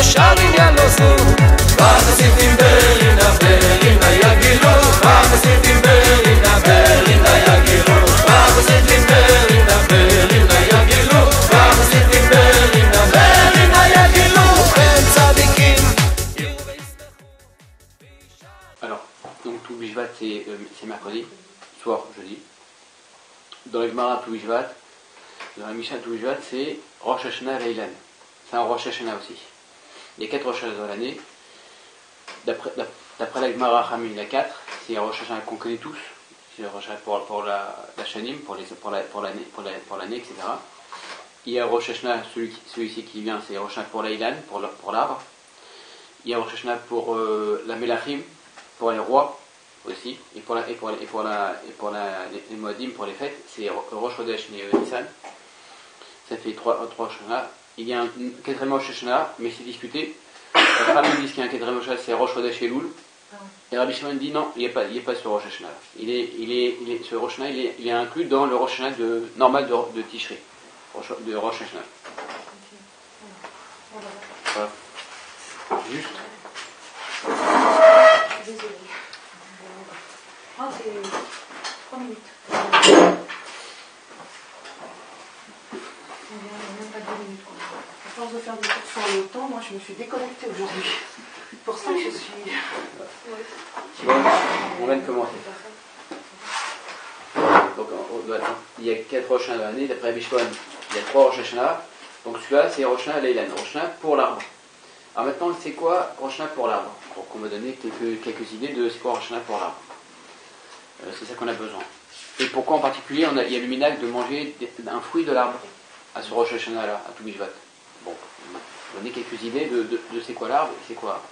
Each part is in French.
ישר עניין לא זור וחסידים ברינה ברינה יגילו וחסידים ברינה ברינה יגילו וחסידים ברינה ברינה יגילו וחסידים ברינה ברינה יגילו הם צדיקים. Alors, donc tout Bishvat c'est mercredi, soir, jeudi. Dans le Gemara tout Bishvat, dans la Mishnah tout Bishvat c'est Rosh Hashanah Leilan. C'est un Rosh Hashanah aussi. Il y a 4 Rosh Hashanah dans l'année. D'après la Gemara Hamim, il y a 4. C'est un Rosh Hashanah qu'on connaît tous. C'est un Rosh Hashanah pour la Shanim, pour l'année, etc. Il y a Rosh Hashanah, celui-ci qui vient, c'est Rosh Hashanah pour l'Eilan, pour l'arbre. Il y a Rosh Hashanah pour la Melachim, pour les rois aussi, et pour les Moadim, pour les fêtes, c'est Rosh Chodesh Nissan. Ça fait 3 Rosh Hashanah. Il y a un 4e Rosh Hashanah, mais c'est discuté. Rabbi dit qu'il y a un 4e Rosh Hashanah, c'est Rosh Chodesh Elul. Et Rabbi Shimon dit non, il n'y a pas ce Rosh Hashanah. Ce Rosh Hashanah, il est inclus dans le Rosh Hashanah normal de Tishrei, de Rosh Hashanah. Voilà. Juste. Désolée. Ah, c'est 3 minutes. On vient même pas 10 minutes. À force de faire des courses en longtemps, moi je me suis déconnectée aujourd'hui. Pour ça que je suis. Bon, on vient de commencer. Donc, il y a 4 Rosh Hashanah dans l'année, d'après Bishwan, il y a 3 Rosh Hashanah. Donc celui-là, c'est Rosh Hashanah Leilan, Rosh Hashanah pour l'arbre. Alors maintenant, c'est quoi Rosh Hashanah pour l'arbre? Donc on va donner quelques idées de c'est quoi Rosh Hashanah pour l'arbre. C'est ça qu'on a besoin. Et pourquoi en particulier il y a le minhag de manger un fruit de l'arbre à ce Rosh Hashanah là, à tout Bishvat. Bon, on va donner quelques idées de c'est quoi l'arbre et c'est quoi.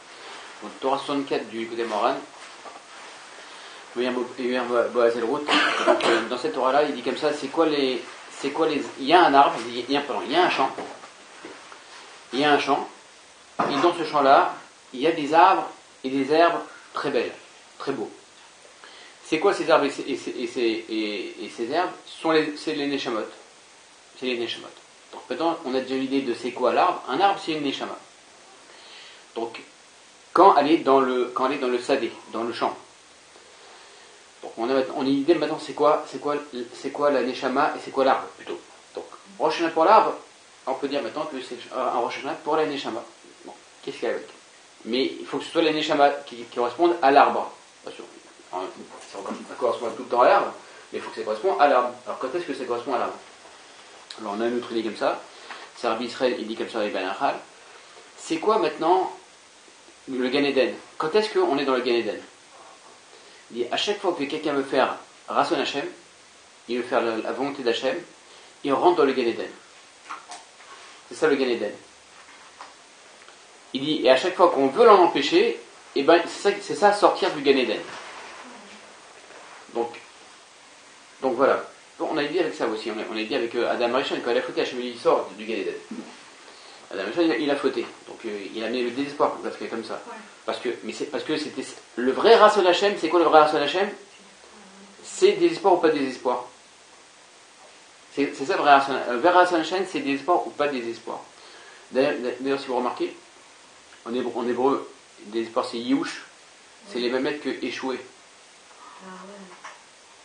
Donc Torah 64 du côté Moran, Boaz El-Rout, dans cette Torah là, il dit comme ça, il y a un arbre, il y a un champ. Il y a un champ. Et dans ce champ-là, il y a des arbres et des herbes très belles, très beaux. C'est quoi ces arbres et ces herbes? C'est les Neshamot. C'est les Neshamot. Donc maintenant, on a déjà une idée de c'est quoi l'arbre. Un arbre, c'est une Neshama. Donc, quand elle est dans le sadé, dans le champ. Donc on a une idée maintenant c'est quoi la Neshama et c'est quoi l'arbre plutôt. Donc, Rosh Hashanah pour l'arbre, on peut dire maintenant que c'est un Rosh Hashanah pour la Neshama. Bon, qu'est-ce qu'il y a avec? Mais il faut que ce soit la Neshama qui corresponde à l'arbre. Bien sûr, ça correspond tout le temps à l'arbre, mais il faut que ça corresponde à l'arbre. Alors quand est-ce que ça correspond à l'arbre? Alors on a une autre idée comme ça. C'est Rabbi Israël, il dit comme ça avec Ben Achal. C'est quoi maintenant le Gan Eden? Quand est-ce qu'on est dans le Gan Eden? Il dit à chaque fois que quelqu'un veut faire Rason Hashem, il veut faire la volonté d'Hashem, il rentre dans le Gan Eden. C'est ça le Gan Eden. Il dit, et à chaque fois qu'on veut l'en empêcher, et ben c'est ça sortir du Gan Eden. Donc voilà. On a dit avec ça aussi, on a dit avec Adam Rishon, quand il a fauté, Hachem il sort du Gan Eden. Adam Rishon il a fauté, donc il a mis le désespoir parce que comme ça. Parce que c'était le vrai Rason Hachem. C'est quoi le vrai Rason Hachem? C'est désespoir ou pas désespoir. C'est ça le vrai Rason Hachem. Le vrai Rason Hachem, c'est désespoir ou pas désespoir. D'ailleurs, si vous remarquez, en hébreu, désespoir c'est Yush, c'est les mêmes lettres que échouer.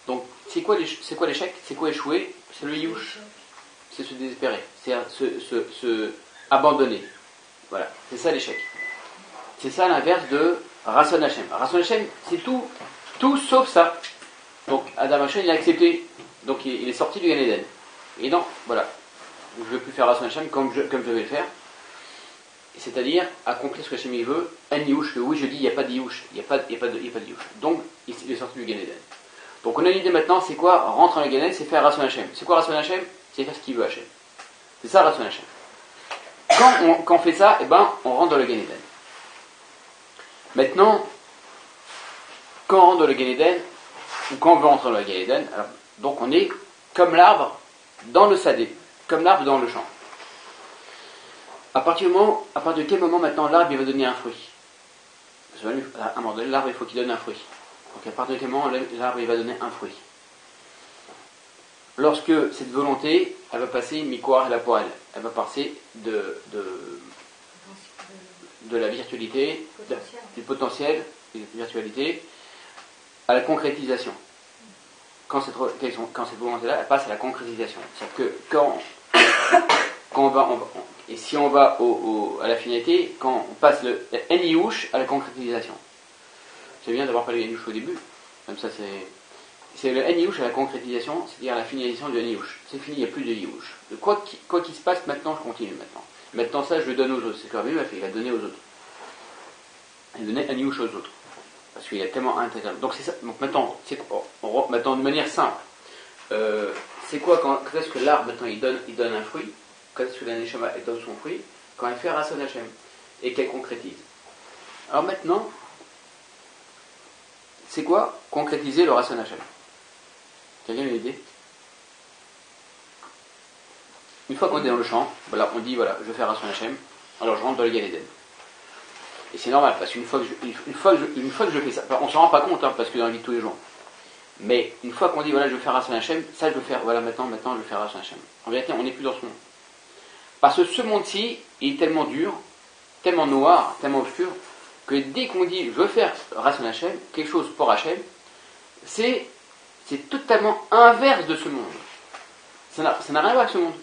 Donc, c'est quoi l'échec? C'est quoi échouer? C'est le Yush. C'est se désespérer. C'est se abandonner. Voilà, c'est ça l'échec. C'est ça l'inverse de Rason Hashem. Rason Hashem, c'est tout sauf ça. Donc, Adam Hashem, il a accepté. Donc, il est sorti du Gan Eden. Et non, voilà. Je ne veux plus faire Rason Hashem comme je vais le faire. C'est-à-dire accomplir ce que Hashem il veut. Un Yush, le oui, je dis, il n'y a pas de Yush. Il n'y a pas de Yush. Donc, il est sorti du Gan Eden. Donc on a une idée maintenant, c'est quoi rentrer dans le Gan Eden? C'est faire Rason Hashem. C'est quoi Rason Hashem? C'est faire ce qu'il veut Hashem. C'est ça Rason Hashem. Quand on fait ça, on rentre dans le Gan Eden. Maintenant, quand on rentre dans le Gan Eden, ou quand on veut rentrer dans le Gan Eden, alors, donc on est comme l'arbre dans le sadé, comme l'arbre dans le champ. À partir de quel moment maintenant l'arbre il va donner un fruit? À un moment donné, l'arbre il faut qu'il donne un fruit. Donc à partir de quel moment l'arbre il va donner un fruit? Lorsque cette volonté, elle va passer mi-koar et la poêle, elle va passer de la virtualité, Potentiel. du potentiel, de la virtualité, à la concrétisation. Quand cette volonté-là, elle passe à la concrétisation. C'est-à-dire que quand on va, et si on va à la finalité, quand on passe le N-Iouch à la concrétisation. C'est bien d'avoir parlé de N-Iouch au début, comme ça c'est le N-Iouch à la concrétisation, c'est-à-dire à la finalisation de N-Iouch. C'est fini, il n'y a plus de Iouch. Quoi qu'il se passe maintenant, je continue maintenant. Maintenant ça, je le donne aux autres. C'est ce que Rabbi m'a fait, il a donné aux autres. Il a donné N-Iouch aux autres. Parce qu'il y a tellement intégral. Donc c'est ça. Donc maintenant, maintenant de manière simple, c'est quoi quand est-ce que l'arbre maintenant il donne un fruit? Quand est-ce que la Neshama elle donne son fruit? Quand elle fait Rasson Hashem et qu'elle concrétise. Alors maintenant, c'est quoi concrétiser le Rasson Hashem? Quelqu'un a une idée? Une fois qu'on est dans le champ, voilà, on dit voilà, je vais faire Rasson Hashem, alors je rentre dans le Gan Eden. Et c'est normal, parce qu'une fois que je fais ça, on ne s'en rend pas compte, hein, parce que dans la vie de tous les jours. Mais une fois qu'on dit, voilà, je vais faire Rasson Hashem, ça je veux faire, voilà, maintenant, je vais faire Rasson Hashem. En vérité, on n'est plus dans ce monde. Parce que ce monde-ci, il est tellement dur, tellement noir, tellement obscur, que dès qu'on dit, je veux faire Rasson Hashem, quelque chose pour Hashem, c'est totalement inverse de ce monde. Ça n'a rien à voir avec ce monde.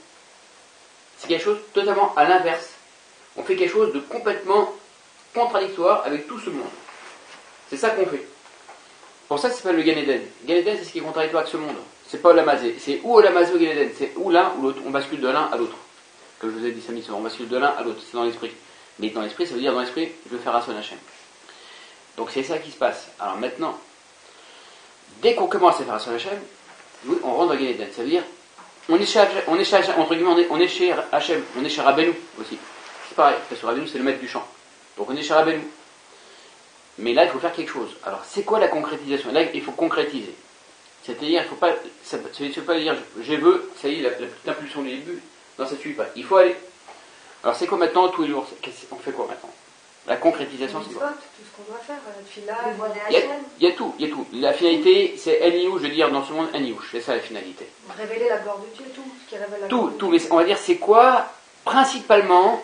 C'est quelque chose totalement à l'inverse. On fait quelque chose de complètement contradictoire avec tout ce monde. C'est ça qu'on fait. Pour ça, ça s'appelle le Gan Eden. Gan Eden, c'est ce qui est contradictoire avec ce monde. C'est pas Olamazé. C'est ou Olamazé ou Gan Eden. C'est ou l'un ou l'autre. On bascule de l'un à l'autre. Comme je vous ai dit samedi soir, on bascule de l'un à l'autre. C'est dans l'esprit. Mais dans l'esprit, ça veut dire dans l'esprit, je veux faire Rasson Hashem. Donc c'est ça qui se passe. Alors maintenant, dès qu'on commence à faire Rasson Hashem, oui, on rentre dans Gan Eden. Ça veut dire, on est chez Hashem, entre guillemets, on est chez Hashem, on est chez Rabbeinu aussi. C'est pareil, parce que Rabbeinu, c'est le maître du champ. Donc on est chez Rabbeinu. Mais là, il faut faire quelque chose. Alors, c'est quoi la concrétisation? Là, il faut concrétiser. C'est-à-dire, il ne faut pas, ça ne veut pas dire, je veux, ça y est, la petite impulsion du début. Non, ça ne suffit pas. Il faut aller. Alors, c'est quoi maintenant, tous les jours? On fait quoi maintenant? La concrétisation, c'est quoi? Tout ce qu'on doit faire, la fila, il y a tout. La finalité, c'est N-Iouch, je veux dire, dans ce monde, N-Iouch. C'est ça la finalité. Révéler la gloire de Dieu, tout ce qui révèle la gloire de Dieu. Tout, mais on va dire, c'est quoi, principalement,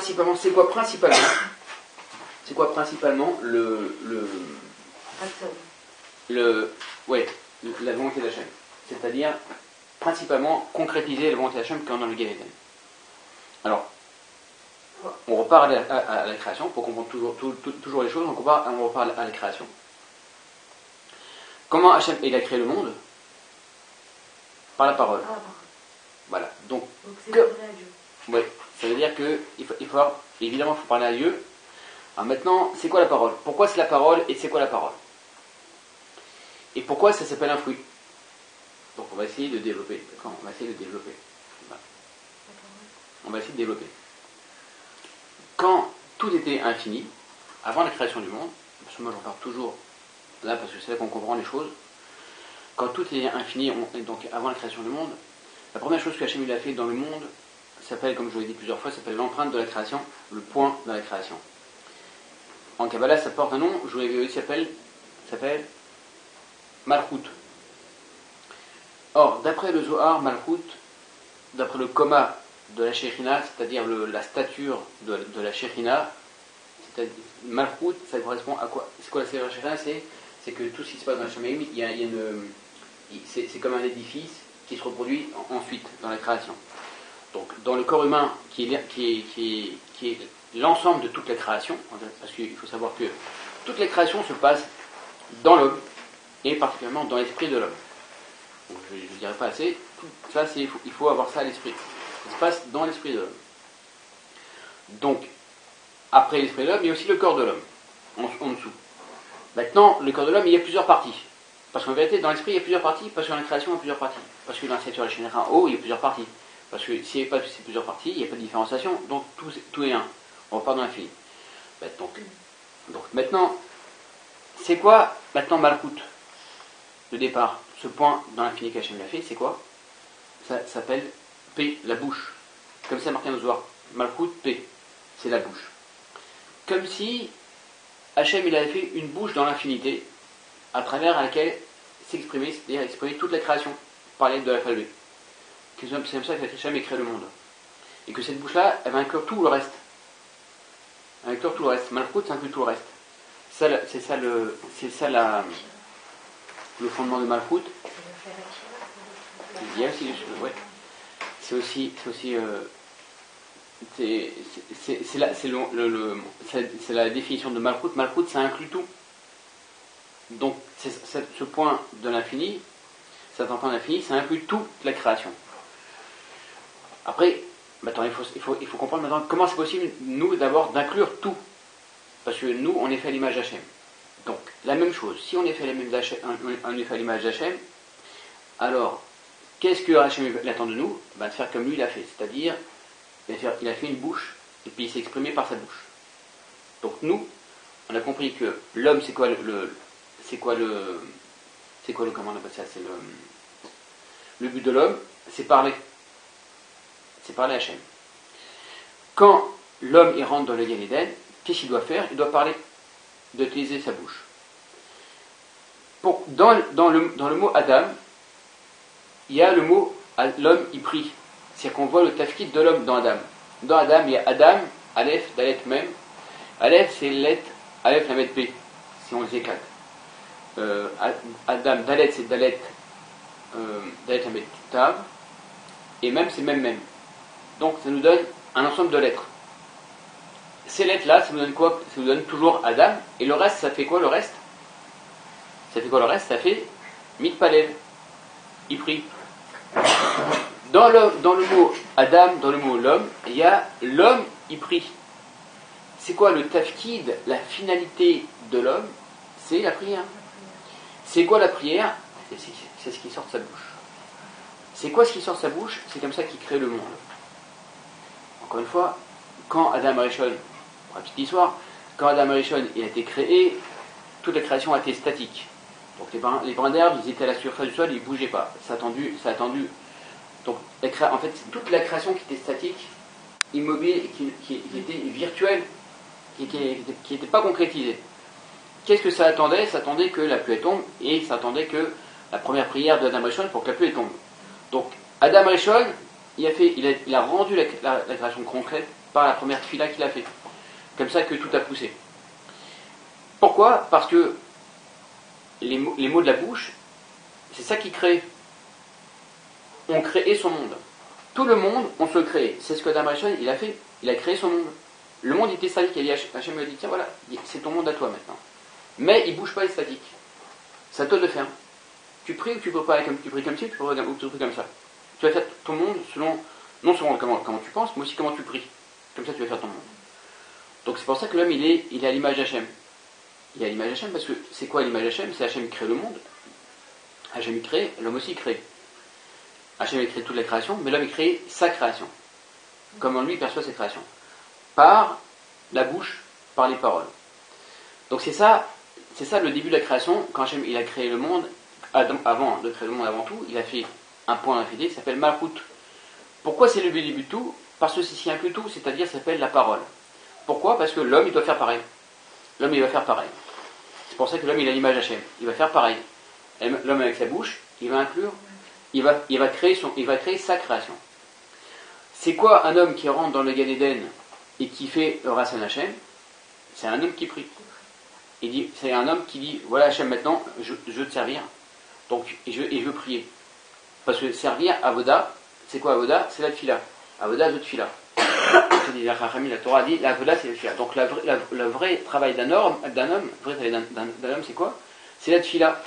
c'est quoi principalement? C'est quoi principalement la volonté d'Hachem? C'est-à-dire, principalement, concrétiser la volonté d'Hachem quand on est dans le Gan Eden. Alors, on repart à la création, pour comprendre toujours les choses, on repart à la création. Comment Hachem il a créé le monde? Par la parole. Voilà. Donc c'est parler à Dieu. Oui, ça veut dire que évidemment, il faut parler à Dieu. Alors maintenant, c'est quoi la parole? Pourquoi c'est la parole et c'est quoi la parole? Et pourquoi ça s'appelle un fruit? Donc on va essayer de développer. D'accord? On va essayer de développer. Voilà. On va essayer de développer. Quand tout était infini, avant la création du monde, parce que moi j'en parle toujours là parce que c'est là qu'on comprend les choses, quand tout était infini, donc avant la création du monde, la première chose que Hachem a fait dans le monde s'appelle, comme je vous l'ai dit plusieurs fois, s'appelle l'empreinte de la création, le point de la création. En Kabbalah, ça porte un nom, je vous l'ai dit, s'appelle Malchut. Or, d'après le Zohar, Malchut, d'après le Koma de la Shekhinah, c'est-à-dire la stature de la Shekhinah, Malchut, ça correspond à quoi? C'est quoi la stature de la Shekhinah? C'est que tout ce qui se passe dans la Shemaim, c'est comme un édifice qui se reproduit ensuite dans la création. Donc, dans le corps humain, qui est l'ensemble de toute la création, parce qu'il faut savoir que toute la création se passe dans l'homme, et particulièrement dans l'esprit de l'homme. Donc, je ne dirais pas assez, tout ça, il faut avoir ça à l'esprit. Ça se passe dans l'esprit de l'homme. Donc, après l'esprit de l'homme, il y a aussi le corps de l'homme, en dessous. Maintenant, le corps de l'homme, il y a plusieurs parties. Parce qu'en vérité, dans l'esprit, il y a plusieurs parties, parce que dans la création, il y a plusieurs parties. Parce que dans la stature de la Shekhinah en haut, il y a plusieurs parties. Parce que s'il n'y avait pas ces plusieurs parties, il n'y a pas de différenciation, donc tout est un. On repart dans l'infini. Donc maintenant, c'est quoi maintenant Malchut? Le départ, ce point dans l'infini qu'Hachem l'a fait, c'est quoi? Ça s'appelle P, la bouche. Comme ça, marqué dans le Zohar. Malchut, P, c'est la bouche. Comme si Hachem il avait fait une bouche dans l'infinité, à travers laquelle s'exprimer, c'est-à-dire exprimer toute la création, parler de l'alphabet. C'est comme ça que Hachem a créé le monde. Et que cette bouche-là, elle va inclure tout le reste. inclut tout le reste. Malchut, ça inclut tout le reste. C'est ça le fondement de Malchut. Il y a aussi, ouais. C'est la définition de Malchut. Malchut, ça inclut tout. Donc, ce point de l'infini, cet point de l'infini, ça inclut toute la création. Après, maintenant, il faut comprendre maintenant comment c'est possible, nous, d'abord, d'inclure tout. Parce que nous, on est fait à l'image d'Hachem. Donc, la même chose, si on est fait à l'image d'Hachem, alors, qu'est-ce que Hachem attend de nous? De faire comme lui il a fait. C'est-à-dire, il a fait une bouche, et puis il s'est exprimé par sa bouche. Donc, nous, on a compris que l'homme, c'est quoi comment on appelle ça? C'est le but de l'homme, c'est parler. C'est parler à Hachem. Quand l'homme il rentre dans le Gan Eden, qu'est-ce qu'il doit faire? Il doit parler, d'utiliser sa bouche. Dans le mot Adam, il y a le mot l'homme il prie. C'est-à-dire qu'on voit le tafkid de l'homme dans Adam. Dans Adam, il y a Adam, Aleph, Dalet même. Aleph, c'est lettre, Aleph, la P, si on les éclate. Adam, Dalet, c'est Dalet, Dalet, la Tav. Et même, c'est même. Donc, ça nous donne un ensemble de lettres. Ces lettres-là, ça nous donne quoi? Ça nous donne toujours Adam. Et le reste, ça fait quoi le reste? Ça fait Mitpalel. Il prie. Dans le mot Adam, dans le mot l'homme, il y a l'homme, il prie. C'est quoi le tafkid, la finalité de l'homme? C'est la prière. C'est quoi la prière? C'est ce qui sort de sa bouche. C'est quoi ce qui sort de sa bouche? C'est comme ça qu'il crée le monde. Encore une fois, quand Adam Rishon, pour la petite histoire, quand Adam Rishon il a été créé, toute la création a été statique. Donc les brins d'herbe, ils étaient à la surface du sol, ils ne bougeaient pas. Ça a attendu. Donc en fait, toute la création qui était statique, immobile, qui était virtuelle, qui n'était pas concrétisée. Qu'est-ce que ça attendait? Ça attendait que la pluie tombe, et ça attendait que la première prière d'Adam Rishon pour que la pluie tombe. Donc Adam Rishon, il a rendu la création concrète par la première tefila qu'il a fait. Comme ça que tout a poussé. Pourquoi? Parce que les mots de la bouche, c'est ça qui crée. On crée son monde. Tout le monde, on se le crée. C'est ce que Adam Rishon, il a fait. Il a créé son monde. Le monde était statique. Hachem lui a dit, tiens voilà, c'est ton monde à toi maintenant. Mais il ne bouge pas, il est statique. C'est à toi de le faire. Tu pries ou tu pries pas comme tu pries comme ci, tu pries comme ça. Tu vas faire ton monde selon, non seulement comment tu penses, mais aussi comment tu pries. Comme ça, tu vas faire ton monde. Donc c'est pour ça que l'homme, il est à l'image d'Hachem. Il est à l'image d'Hachem parce que c'est quoi l'image d'Hachem? C'est Hachem qui crée le monde. Hachem il crée, l'homme aussi crée. Hachem il crée toute la création, mais l'homme il crée sa création. Comment lui perçoit ses créations? Par la bouche, par les paroles. Donc c'est ça le début de la création. Quand Hachem il a créé le monde, avant de créer le monde avant tout, il a fait un point d'infinité qui s'appelle Malchut. Pourquoi c'est le début de tout? Parce que c'est ce qui inclut tout, c'est-à-dire ça s'appelle la parole. Pourquoi? Parce que l'homme il doit faire pareil. L'homme il va faire pareil. C'est pour ça que l'homme il a l'image d'Hachem. Il va faire pareil. L'homme avec sa bouche, il va inclure, il va créer sa création. C'est quoi un homme qui rentre dans le Gan Eden et qui fait Rasan Hachem? C'est un homme qui prie. C'est un homme qui dit, voilà Hachem maintenant, je veux te servir. Donc, et je veux prier. Parce que servir, Avoda, c'est quoi Avoda? C'est la tefila. Avoda, de tefila. La Torah dit, la Avoda, c'est la tefila. Donc, le vrai travail d'un homme, c'est quoi? C'est la tefila.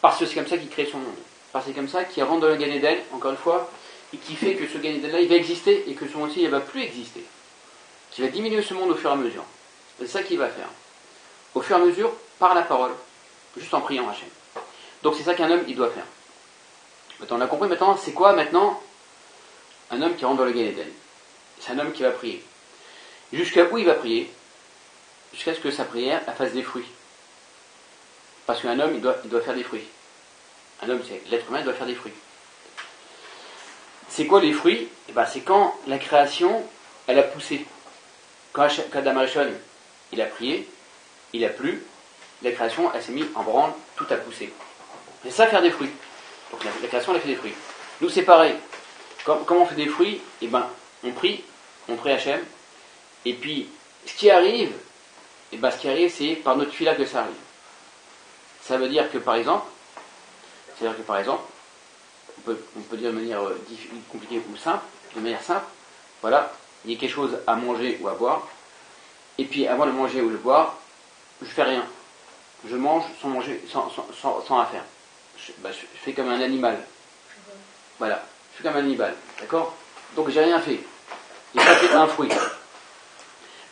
Parce que c'est comme ça qu'il crée son monde. Parce que c'est comme ça qu'il rentre dans le Gan Eden, encore une fois, et qui fait que ce Gan Eden-là, il va exister, et que ce monde-ci, il ne va plus exister. Qui va diminuer ce monde au fur et à mesure. C'est ça qu'il va faire. Au fur et à mesure, par la parole. Juste en priant Hachem. Donc c'est ça qu'un homme, il doit faire. Maintenant, on a compris maintenant, c'est quoi maintenant un homme qui rentre dans le Gan Eden? C'est un homme qui va prier. Jusqu'à où il va prier? Jusqu'à ce que sa prière elle fasse des fruits. Parce qu'un homme, il doit faire des fruits. Un homme, c'est l'être humain, il doit faire des fruits. C'est quoi les fruits? C'est quand la création, elle a poussé. Quand Adam Rishon, il a prié, il a plu, la création, elle s'est mise en branle, tout a poussé. C'est ça faire des fruits. Donc la création, elle a fait des fruits. Nous, c'est pareil. Comment on fait des fruits? On prie Hachem, et puis ce qui arrive, c'est par notre fila que ça arrive. Ça veut dire que par exemple, on peut dire de manière compliquée ou simple, de manière simple, voilà, il y a quelque chose à manger ou à boire, et puis avant de manger ou de boire, je fais rien. Je mange sans manger, sans rien faire. Je fais comme un animal. Voilà, je fais comme un animal, d'accord? Donc j'ai rien fait. J'ai pas fait un fruit.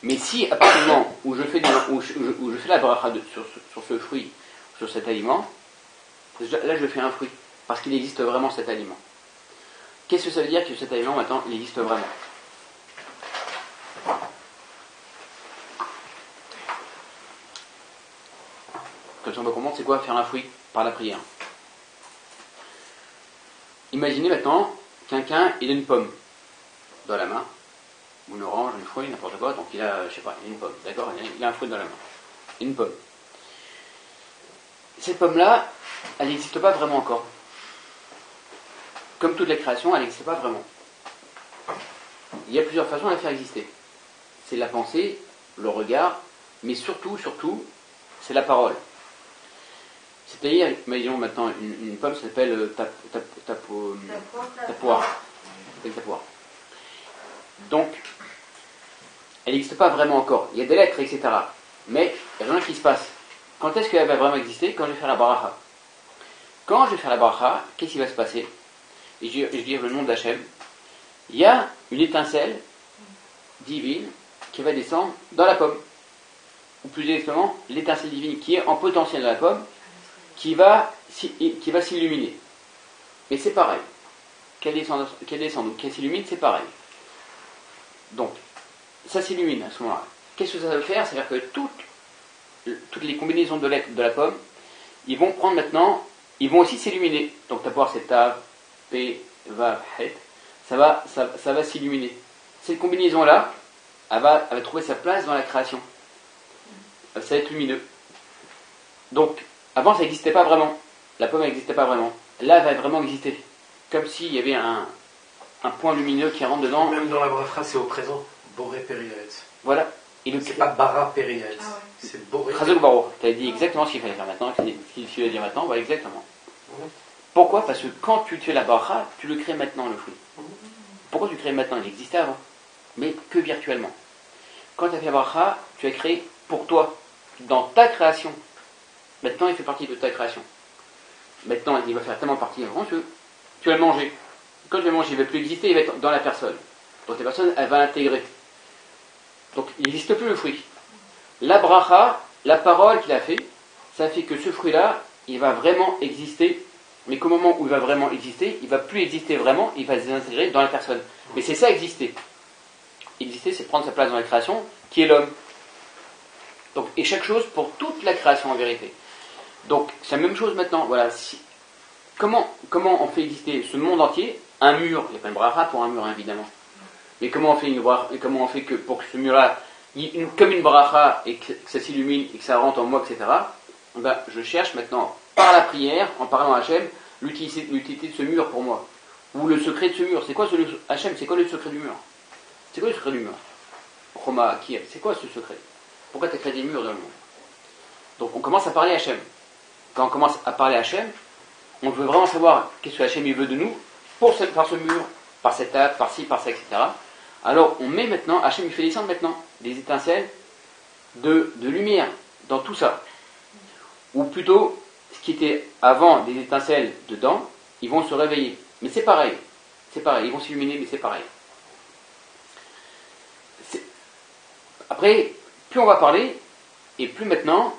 Mais si à partir du moment où je fais la bracha sur ce fruit, sur cet aliment, là je fais un fruit, parce qu'il existe vraiment cet aliment. Qu'est-ce que ça veut dire que cet aliment maintenant il existe vraiment? Quand on va comprendre c'est quoi faire un fruit par la prière. Imaginez maintenant quelqu'un il a une pomme dans la main, ou une orange, une fruit, n'importe quoi, donc il a, je sais pas, il a une pomme, d'accord, il a un fruit dans la main, une pomme. Cette pomme-là, elle n'existe pas vraiment encore. Comme toute la création, elle n'existe pas vraiment. Il y a plusieurs façons de la faire exister. C'est la pensée, le regard, mais surtout, c'est la parole. C'est-à-dire, imaginons maintenant une pomme, ça s'appelle tapoire. Donc, elle n'existe pas vraiment encore. Il y a des lettres, etc. Mais il y a rien qui se passe. Quand est-ce qu'elle va vraiment exister? Quand je vais faire la baracha. Quand je vais faire la baracha, qu'est-ce qui va se passer? Et je dis le nom d'Hachem. Il y a une étincelle divine qui va descendre dans la pomme. Ou plus exactement, l'étincelle divine qui est en potentiel dans la pomme, qui va s'illuminer. Mais c'est pareil. Qu'elle descende ou qu'elle s'illumine, c'est pareil. Donc, ça s'illumine à ce moment-là. Qu'est-ce que ça veut faire? C'est-à-dire que toutes les combinaisons de lettres de la pomme, ils vont prendre maintenant, ils vont aussi s'illuminer. Donc, tapoir, c'est tav, p, vav, het, ça va s'illuminer. Cette combinaison-là, elle va trouver sa place dans la création. Ça va être lumineux. Donc, avant, ça n'existait pas vraiment. La pomme n'existait pas vraiment. Là, elle va vraiment exister. Comme s'il y avait un point lumineux qui rentre dedans. Même dans la bracha, c'est au présent. Boré périaet. Voilà. C'est pas bara périaet. Ah ouais. C'est boré. Chazok Baruch. Tu as dit exactement ce qu'il fallait faire maintenant. Ce qu'il va dire maintenant, voilà exactement. Pourquoi? Parce que quand tu fais la bracha, tu le crées maintenant, le fruit. Pourquoi tu le crées maintenant? Il existait avant. Mais que virtuellement. Quand tu as fait la bracha, tu as créé pour toi, dans ta création. Maintenant, il fait partie de ta création. Maintenant, il va faire tellement partie avant que tu vas le manger. Quand tu vas le manger, il ne va plus exister, il va être dans la personne. Donc la personne, elle va l'intégrer. Donc il n'existe plus le fruit. La bracha, la parole qu'il a fait, ça fait que ce fruit-là, il va vraiment exister. Mais qu'au moment où il va vraiment exister, il ne va plus exister vraiment, il va s'intégrer dans la personne. Mais c'est ça exister. Exister, c'est prendre sa place dans la création, qui est l'homme. Donc, et chaque chose pour toute la création en vérité. Donc, c'est la même chose maintenant. Voilà. Comment on fait exister ce monde entier? Un mur, il n'y a pas une bracha pour un mur, évidemment. Mais comment on fait que pour que ce mur-là, comme une bracha, et que ça s'illumine, et que ça rentre en moi, etc. Ben, je cherche maintenant, par la prière, en parlant à Hachem, l'utilité de ce mur pour moi. Ou le secret de ce mur. C'est quoi Hachem, c'est quoi le secret du mur? C'est quoi le secret du mur? Roma, Kiev, c'est quoi ce secret? Pourquoi tu as créé des murs dans le monde? Donc on commence à parler à Hachem. Quand on commence à parler à Hachem, on veut vraiment savoir qu'est-ce que Hachem il veut de nous par ce mur, par cette table, par ci, par ça, etc. Alors on met maintenant, Hachem il fait descendre maintenant des étincelles de lumière dans tout ça. Ou plutôt, ce qui était avant des étincelles dedans, ils vont se réveiller. Mais c'est pareil, ils vont s'illuminer, mais c'est pareil. Après, plus on va parler, et plus maintenant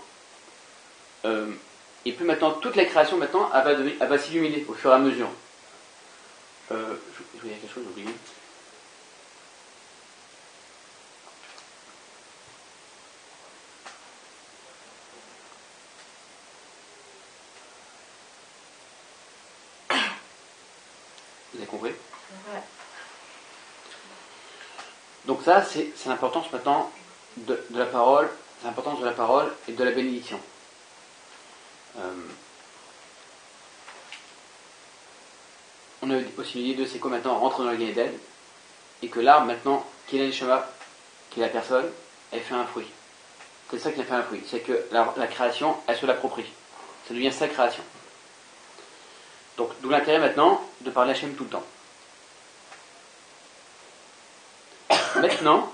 toute la création maintenant, elle va s'illuminer au fur et à mesure. Je voulais dire quelque chose, j'ai oublié. Vous avez compris? Ouais. Donc ça, c'est l'importance maintenant de la parole, l'importance de la parole et de la bénédiction. On a aussi l'idée de c'est quoi maintenant rentrer dans le Gan Eden, et que l'arbre maintenant, qui est l'Aneshama, qui est la personne, elle fait un fruit. C'est ça qui a fait un fruit. C'est que la création, elle se l'approprie. Ça devient sa création. Donc, d'où l'intérêt maintenant de parler Hachem tout le temps. Maintenant,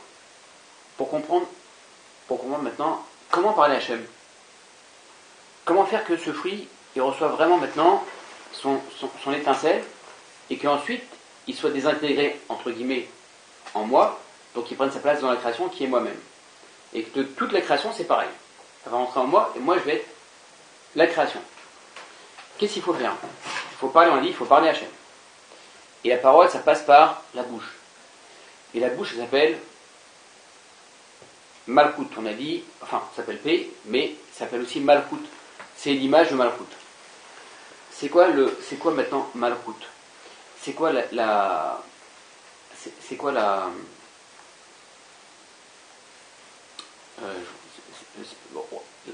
pour comprendre maintenant comment parler Hachem. Comment faire que ce fruit, il reçoive vraiment maintenant son étincelle et qu'ensuite, il soit désintégré, entre guillemets, en moi, donc il prenne sa place dans la création qui est moi-même. Et que toute la création, c'est pareil. Ça va rentrer en moi et moi, je vais être la création. Qu'est-ce qu'il faut faire? Il faut parler, on dit, il faut parler Hachem. Et la parole, ça passe par la bouche. Et la bouche, ça s'appelle Malkout. On a dit, enfin, ça s'appelle P, mais ça s'appelle aussi Malkout. C'est l'image de Malkout. C'est quoi maintenant Malkout? C'est quoi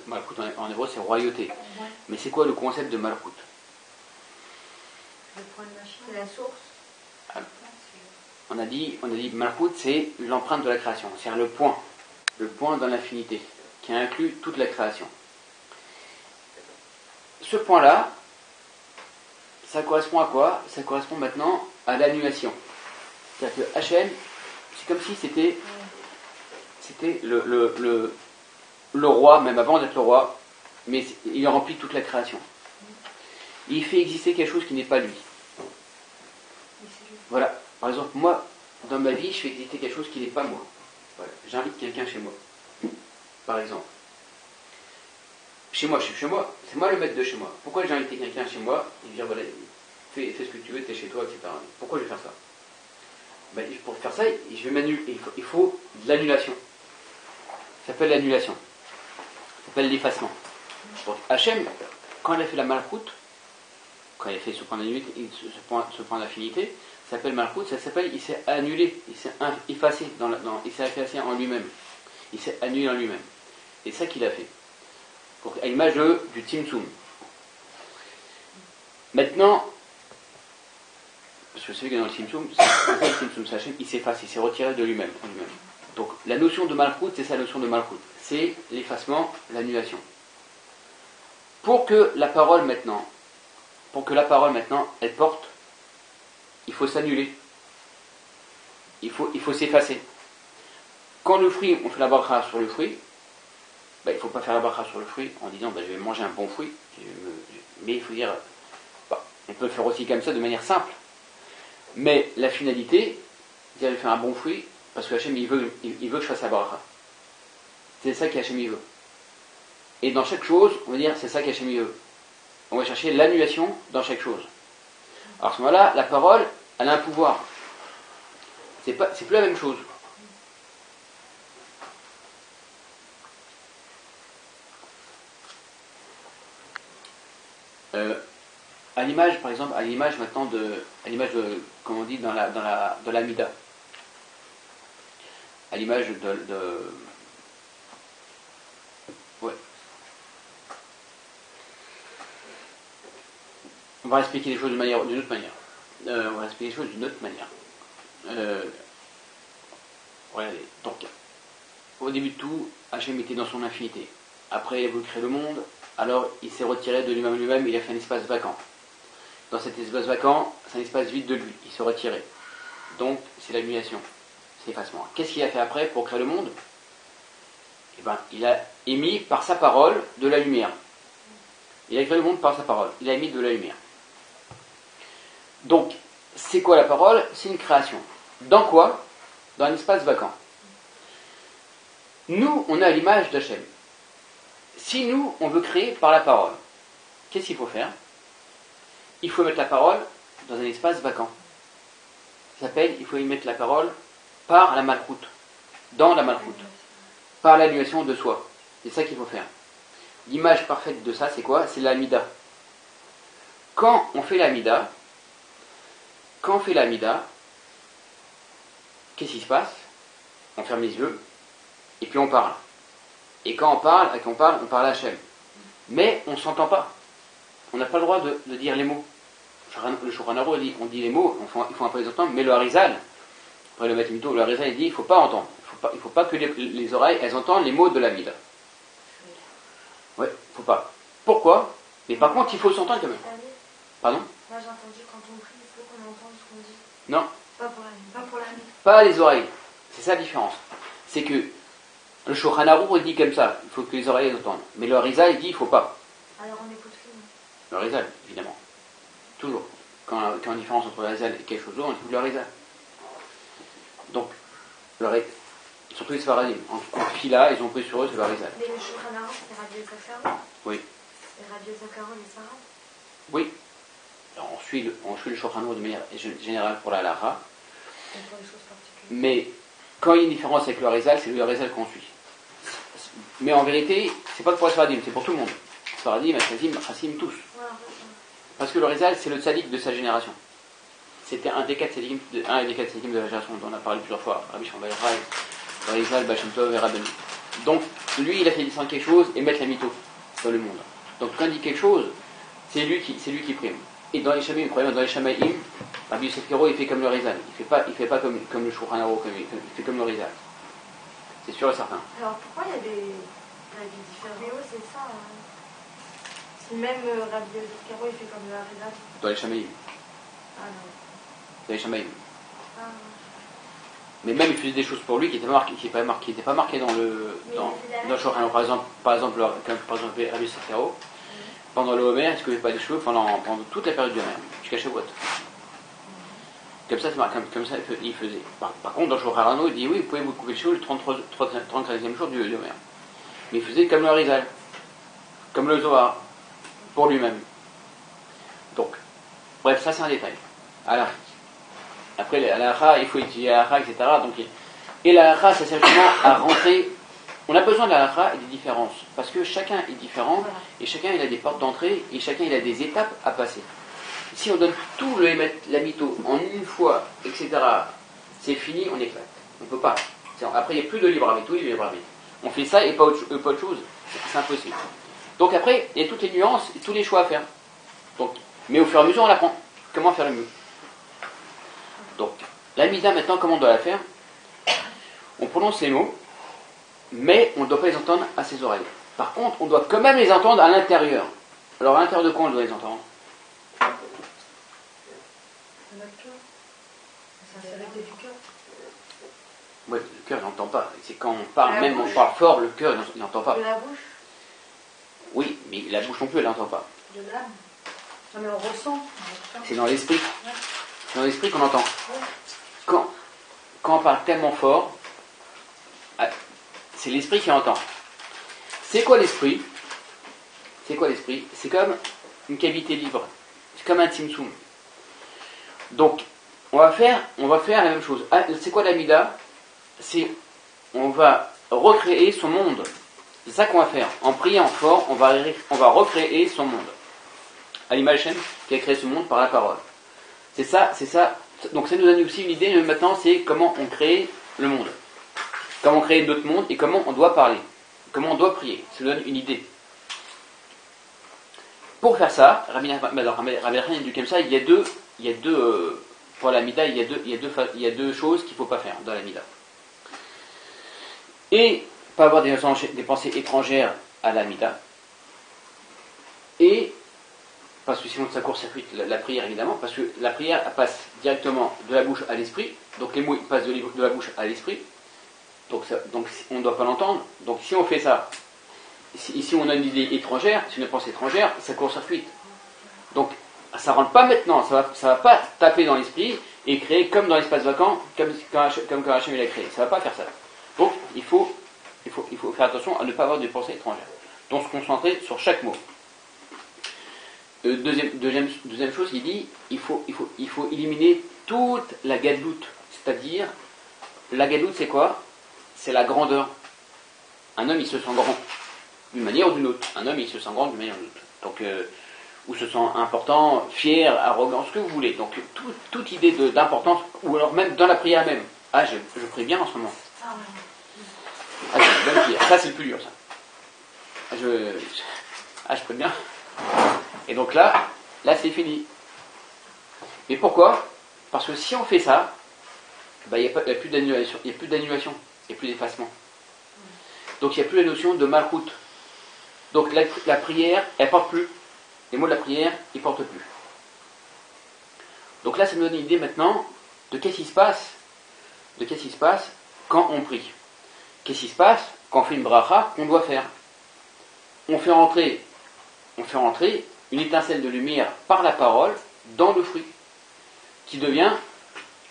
Malkout en hébreu, c'est royauté. Mais c'est quoi le concept de Malkout? Le point de machin, la source. On a dit Malkout, c'est l'empreinte de la création, c'est-à-dire le point dans l'infinité, qui inclut toute la création. Ce point-là, ça correspond à quoi? Ça correspond maintenant à l'annulation. C'est-à-dire que Hachem, c'est comme si c'était le roi, même avant d'être le roi, mais il remplit toute la création. Il fait exister quelque chose qui n'est pas lui. Voilà. Par exemple, moi, dans ma vie, je fais exister quelque chose qui n'est pas moi. Voilà. J'invite quelqu'un chez moi. Par exemple. Chez moi, je suis chez moi. C'est moi le maître de chez moi. Pourquoi j'ai invité quelqu'un chez moi et lui dire, voilà, fais ce que tu veux, t'es chez toi, etc. Pourquoi je vais faire ça? Ben, pour faire ça, je vais m'annuler. Il faut de l'annulation. Ça s'appelle l'annulation. Ça s'appelle l'effacement. Donc, Hachem, quand il a fait la malchoute, quand il a fait ce point ce point d'affinité, ça s'appelle malchoute, ça s'appelle, il s'est annulé, il s'est effacé, il s'est effacé en lui-même. Il s'est annulé en lui-même. Et c'est ça qu'il a fait. Donc, à l'image du Tzimtzum. Maintenant, parce que celui qui est dans le Tzimtzum, c'est Hachem, il s'efface, il s'est retiré de lui-même. Donc, la notion de malchoute, c'est sa notion de malchoute. C'est l'effacement, l'annulation. Pour que la parole maintenant, elle porte, il faut s'annuler. Il faut s'effacer. Quand le fruit, on fait la bracha sur le fruit, il ne faut pas faire la bracha sur le fruit en disant je vais manger un bon fruit. Mais il faut dire, on peut le faire aussi comme ça de manière simple. Mais la finalité, c'est de faire un bon fruit parce que Hachem il veut que je fasse la bracha. C'est ça qu'Hachem il veut. Et dans chaque chose, on va dire c'est ça qu'Hachem il veut. On va chercher l'annulation dans chaque chose. Alors à ce moment-là, la parole, elle a un pouvoir. C'est plus la même chose. À l'image, par exemple, à l'image de, comme on dit dans l'amida. À l'image ouais. On va expliquer les choses d'une autre manière. Regardez. Donc, au début de tout, Hachem était dans son infinité. Après, il a voulu créer le monde, alors il s'est retiré de lui-même, il a fait un espace vacant. Dans cet espace vacant, c'est un espace vide de lui, il s'est retiré. Donc, c'est l'annulation, c'est l'effacement. Qu'est-ce qu'il a fait après pour créer le monde? Il a émis par sa parole de la lumière. Il a créé le monde par sa parole, il a émis de la lumière. Donc, c'est quoi la parole? C'est une création. Dans quoi? Dans un espace vacant. Nous, on a l'image d'Hachem. Si nous, on veut créer par la parole, qu'est-ce qu'il faut faire? Il faut mettre la parole dans un espace vacant. Ça s'appelle, il faut y mettre la parole par la malchoute, dans la malchoute, par l'annulation de soi. C'est ça qu'il faut faire. L'image parfaite de ça, c'est quoi? C'est l'amida. Quand on fait l'amida, qu'est-ce qui se passe? On ferme les yeux, et puis on parle. Et quand on parle à Hachem. Mais on ne s'entend pas. On n'a pas le droit de dire les mots. Le Shulchan Aruch dit, on dit les mots, il faut un peu les entendre, mais le Harizal, après le Maître Mito, le Harizal il dit, il ne faut pas entendre. Il ne faut il faut pas que les oreilles, elles entendent les mots de la Mida. Ouais, faut pas. Pourquoi? Mais par contre, il faut s'entendre quand même. Pardon? Moi j'ai entendu quand on prie, il faut qu'on entende ce qu'on dit. Non, Pas pour la nuit. pas les oreilles. C'est ça la différence. C'est que le Shulchan Arour il dit comme ça, il faut que les oreilles les entendent. Mais le Harizal il dit il faut pas. Alors on écoute qui? Le Harizal, évidemment. Toujours. Quand il y a une différence entre le Harizal et quelque chose d'autre, on écoute le Harizal. Donc, surtout les Sfaradim. En fila, ils ont pris sur eux, c'est le Harizal. Mais le Shulchan Arour, c'est Rabbi Zakaro. Oui. Et Rabbi Zakaro, les Sarah. Oui. Alors, on suit le Shulchan Arour de manière générale pour la Halacha. Donc pour les choses particulières. Mais quand il y a une différence avec le Harizal, c'est le Harizal qu'on suit. Mais en vérité, c'est pas que pour les Sfaradim, c'est pour tout le monde. Sfaradim, Ashkenazim, Chassim, tous. Voilà. Parce que le Harizal, c'est le tzaddik de sa génération. C'était un des quatre tzaddikim de la génération dont on a parlé plusieurs fois. Rabbi Shimon bar Yochai, Harizal, Baal Shem Tov et Rabbeinu. Donc, lui, il a fait descendre quelque chose et mettre la mytho dans le monde. Donc, quand il dit quelque chose, c'est lui qui prime. Et dans les Shamim, dans les Shamaïm, Rabbi Yosef Karo, il fait comme le Harizal. Il fait pas comme le Shulchan Arour, il fait comme le Harizal. C'est sûr et certain. Alors pourquoi il y a des avis différents? Mais oui, c'est ça. Si même Rabbi Zakaro, il fait comme le Harizal. Dans les Shamaïm. Ah non. Dans les Shamaïm. Ah. Mais même il faisait des choses pour lui qui n'étaient pas marquées dans le Shulchan Arour. Par exemple, Rabbi Yosef Karo, pendant le Homer, il ne se coupait pas les cheveux pendant toute la période du Homer, jusqu'à Shavuot. Comme ça, il faisait. Par contre, dans le Shulchan Arour, il dit oui, vous pouvez vous couper les cheveux le 33e jour du Homer. Mais il faisait comme le Harizal, comme le Zohar, pour lui-même. Donc, bref, ça c'est un détail. Alors, après, la halakha, il faut étudier la halakha, etc. Donc, et la halakha, ça sert justement à rentrer. On a besoin de la halakha et des différences, parce que chacun est différent, et chacun il a des portes d'entrée, et chacun il a des étapes à passer. Si on donne tout la mytho en une fois, etc., c'est fini, on éclate. On ne peut pas. Après, il n'y a plus de libre arbitre, oui, libre arbitre. On fait ça et pas autre chose, c'est impossible. Donc après, il y a toutes les nuances et tous les choix à faire. Donc, mais au fur et à mesure, on apprend comment faire le mieux. Donc, la mida maintenant, comment on doit la faire? On prononce les mots, mais on ne doit pas les entendre à ses oreilles. Par contre, on doit quand même les entendre à l'intérieur. Alors, à l'intérieur de quoi on doit les entendre? Sincérité du cœur. Ouais, le cœur, il n'entend pas. C'est quand on parle, même on parle fort, le cœur, il n'entend pas. De la bouche. Oui, mais la bouche non plus, elle n'entend pas. De l'âme. Non mais on ressent. C'est dans l'esprit. C'est dans l'esprit qu'on entend. Quand on parle tellement fort, c'est l'esprit qui entend. C'est quoi l'esprit? C'est quoi l'esprit? C'est comme une cavité libre. C'est comme un timsoum. Donc, on va faire la même chose. C'est quoi la mida? On va recréer son monde. C'est ça qu'on va faire. En priant fort, on va recréer son monde. À l'image Hashem qui a créé ce monde par la parole. C'est ça. Donc ça nous donne aussi une idée, mais maintenant c'est comment on crée le monde. Comment créer d'autres mondes et comment on doit parler. Comment on doit prier. Ça nous donne une idée. Pour faire ça, Rabbi Nachman dit comme ça, il y a deux pour la mida, il y a deux choses qu'il ne faut pas faire dans la mida. Et pas avoir des pensées étrangères à la mida. Et parce que sinon ça court-circuite la prière évidemment, parce que la prière elle passe directement de la bouche à l'esprit, donc les mots ils passent de la bouche à l'esprit, donc on ne doit pas l'entendre. Donc si on fait ça, si on a une idée étrangère, si on a une pensée étrangère, ça court-circuite. Donc ça rentre pas maintenant, ça va pas taper dans l'esprit et créer comme dans l'espace vacant, comme quand Hachem il a créé. Ça va pas faire ça. Donc il faut faire attention à ne pas avoir de pensée étrangère. Donc se concentrer sur chaque mot. Deuxième chose, il dit il faut éliminer toute la gadloute. C'est-à-dire, la gadloute c'est quoi? C'est la grandeur. Un homme il se sent grand d'une manière ou d'une autre. Un homme il se sent grand d'une manière ou d'une autre. Donc, ou se sent important, fier, arrogant, ce que vous voulez. Donc toute idée d'importance, ou alors même dans la prière même. Ah, je prie bien en ce moment. Ah, c'est une bonne prière. Ça c'est le plus dur, ça. Je prie bien. Et donc là c'est fini. Mais pourquoi? Parce que si on fait ça, il n'y a plus d'annulation. Il Il n'y a plus d'effacement. Donc il n'y a plus la notion de malchout. Donc la prière, elle ne porte plus. Les mots de la prière, ils ne portent plus. Donc là, ça nous donne une idée maintenant de qu'est-ce qui se passe quand on prie. Qu'est-ce qui se passe quand on fait une bracha qu'on doit faire. On fait rentrer une étincelle de lumière par la parole dans le fruit, qui devient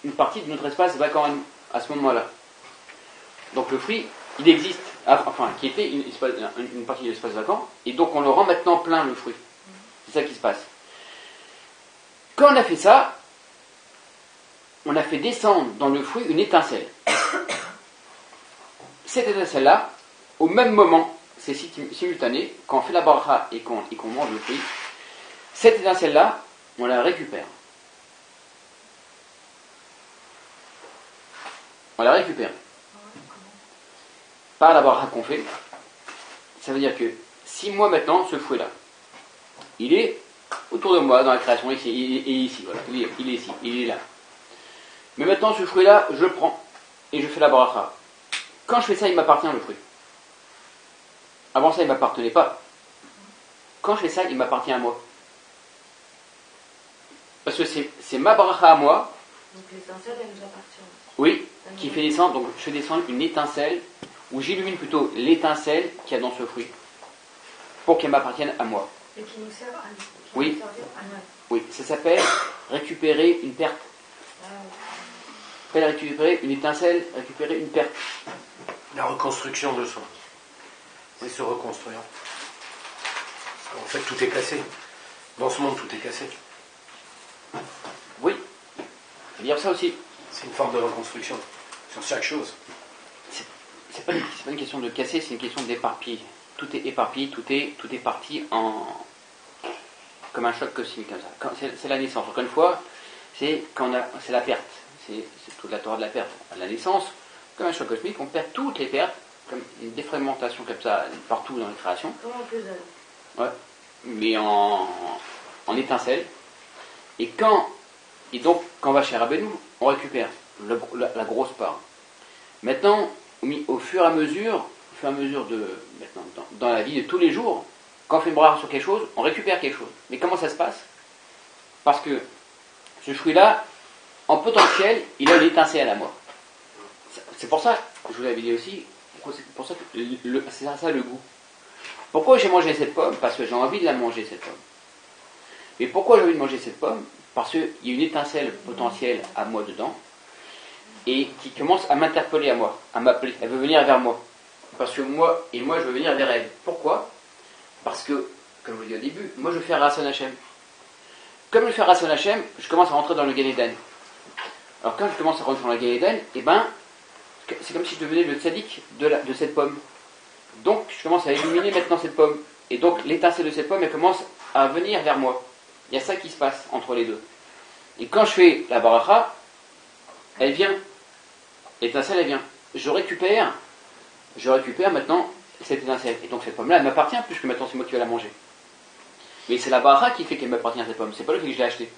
une partie de notre espace vacant à ce moment-là. Donc le fruit, il existe, qui était une partie de l'espace vacant, et donc on le rend maintenant plein, le fruit. C'est ça qui se passe. Quand on a fait ça, on a fait descendre dans le fruit une étincelle. Cette étincelle-là, au même moment, c'est simultané, quand on fait la bracha et qu'on mange le fruit, cette étincelle-là, on la récupère. On la récupère. Par la bracha qu'on fait, ça veut dire que si moi maintenant, ce fruit-là, il est autour de moi dans la création, ici, il est ici, voilà, il est ici, il est là. Mais maintenant, ce fruit-là, je le prends et je fais la bracha. Quand je fais ça, il m'appartient le fruit. Avant ça, il ne m'appartenait pas. Quand je fais ça, il m'appartient à moi. Parce que c'est ma bracha à moi. Donc l'étincelle, elle nous appartient. Oui, qui fait descendre. Donc je fais descendre une étincelle, ou j'illumine plutôt l'étincelle qu'il y a dans ce fruit, pour qu'elle m'appartienne à moi. Et qui nous sert à nous. Oui. Nous servir à nous. Oui, ça s'appelle récupérer une perte. Ah, Ça s'appelle récupérer une étincelle, récupérer une perte. La reconstruction de soi. C'est se reconstruire. En fait, tout est cassé. Dans ce monde, tout est cassé. Oui, c'est dire ça aussi. C'est une forme de reconstruction sur chaque chose. C'est pas une question de casser, c'est une question d'éparpiller. Tout est éparpillé, tout est parti comme un choc cosmique comme ça. C'est la naissance. Encore une fois, c'est la perte. C'est toute la Torah de la perte. À la naissance, comme un choc cosmique, on perd toutes les pertes, comme une défragmentation comme ça partout dans la création. Comme un puzzle. Ouais. Mais en étincelle. Et donc, quand on va chez Rabbeinu, on récupère la grosse part. Maintenant, au fur et à mesure maintenant, dans la vie de tous les jours, quand on fait une bracha sur quelque chose, on récupère quelque chose. Mais comment ça se passe? Parce que ce fruit-là, en potentiel, il a une étincelle à moi. C'est pour ça, je vous l'avais dit aussi, c'est pour ça que c'est ça le goût. Pourquoi j'ai mangé cette pomme? Parce que j'ai envie de la manger, cette pomme. Mais pourquoi j'ai envie de manger cette pomme? Parce qu'il y a une étincelle potentielle à moi dedans, et qui commence à m'interpeller à moi, à m'appeler. Elle veut venir vers moi. Parce que moi, je veux venir vers elle. Pourquoi? Parce que, comme je vous l'ai dit au début, moi je fais Rasson Hashem. Comme je fais Rasson Hashem, je commence à rentrer dans le Gan Eden. Alors quand je commence à rentrer dans le Gan Eden, c'est comme si je devenais le tzaddik de cette pomme. Donc je commence à illuminer maintenant cette pomme. Et donc l'étincelle de cette pomme, elle commence à venir vers moi. Il y a ça qui se passe entre les deux. Et quand je fais la baracha, elle vient. L'étincelle, elle vient. Je récupère maintenant cette étincelle. Et donc cette pomme-là, elle m'appartient, puisque maintenant c'est moi qui vais la manger. Mais c'est la baracha qui fait qu'elle m'appartient à cette pomme. C'est pas le fait que je l'ai achetée.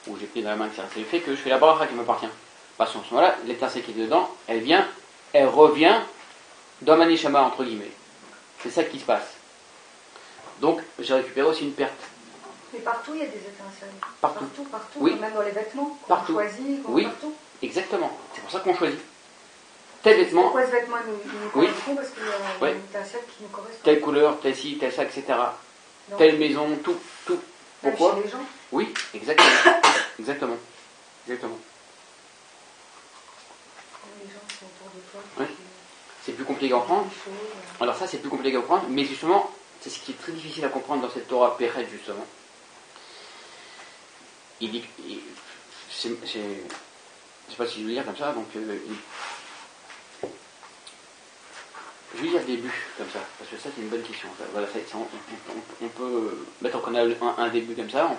Ou j'ai pris dans la main, etc. C'est le fait que je fais la baracha qui m'appartient. Parce qu'en ce moment-là, l'étincelle qui est dedans, elle revient dans ma neshama, entre guillemets. C'est ça qui se passe. Donc, j'ai récupéré aussi une perte. Mais partout, il y a des étincelles. Partout. Partout. Oui. Même dans les vêtements. Qu'on Partout. choisit, Oui. Partout. Exactement. C'est pour ça qu'on choisit. Tel vêtement, Pourquoi ce vêtement nous Oui. correspond? Parce qu'il y a Oui. une étincelle qui nous correspond. telle couleur, telle ci, telle ça, etc. Donc, Telle maison, tout. même Pourquoi? chez les gens. Oui, exactement. Exactement. Exactement. Les gens qui sont autour de toi. Oui. C'est plus compliqué à comprendre. Des choses. Alors ça, c'est plus compliqué à comprendre, mais justement, c'est ce qui est très difficile à comprendre dans cette Torah Péret, justement. Il dit, je ne sais pas si je vais lire comme ça, donc je vais lire le début comme ça, parce que ça c'est une bonne question. Voilà, on peut, maintenant qu'on a un début comme ça,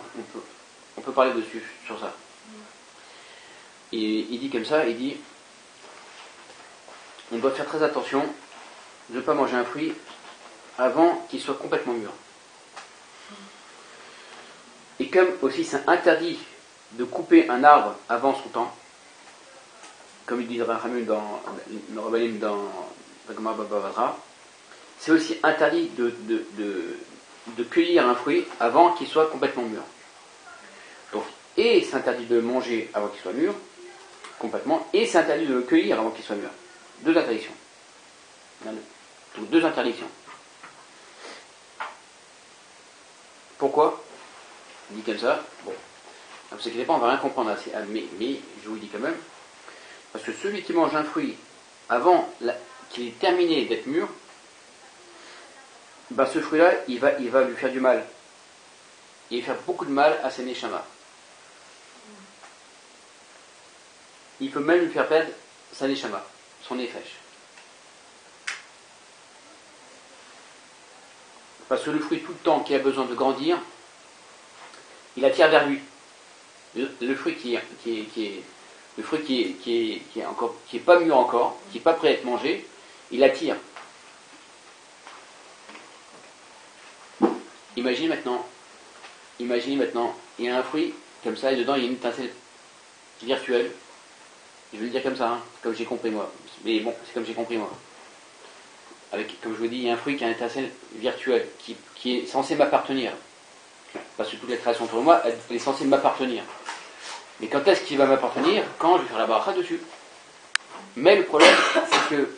on peut parler dessus, sur ça. Et il dit comme ça, il dit, on doit faire très attention de ne pas manger un fruit avant qu'il soit complètement mûr. Et comme aussi c'est interdit de couper un arbre avant son temps, comme il dit Rachamim dans le Rabbanim dans Gemara Baba Batra, c'est aussi interdit de cueillir un fruit avant qu'il soit complètement mûr. Donc, et c'est interdit de manger avant qu'il soit mûr, complètement, et c'est interdit de le cueillir avant qu'il soit mûr. Deux interdictions. Donc, deux interdictions. Pourquoi? Il dit comme ça. Bon, ne vous inquiétez pas, on ne va rien comprendre assez, mais je vous le dis quand même. Parce que celui qui mange un fruit avant qu'il ait terminé d'être mûr, ben ce fruit-là, il va lui faire du mal. Il va faire beaucoup de mal à ses neshama. Il peut même lui faire perdre sa neshama, son nefesh. Parce que le fruit, tout le temps qui a besoin de grandir, il attire vers lui. Le fruit qui est pas mûr encore, qui n'est pas prêt à être mangé, il attire. Imaginez maintenant, il y a un fruit comme ça et dedans il y a une étincelle virtuelle. Je vais le dire comme ça, hein, comme j'ai compris moi. Mais bon, c'est comme j'ai compris moi. Avec, comme je vous dis, il y a un fruit qui a une étincelle virtuelle, qui est censé m'appartenir. Parce que toute la création autour de moi, elle est censée m'appartenir. Mais quand est-ce qu'il va m'appartenir? Quand je vais faire la baracha dessus. Mais le problème, c'est que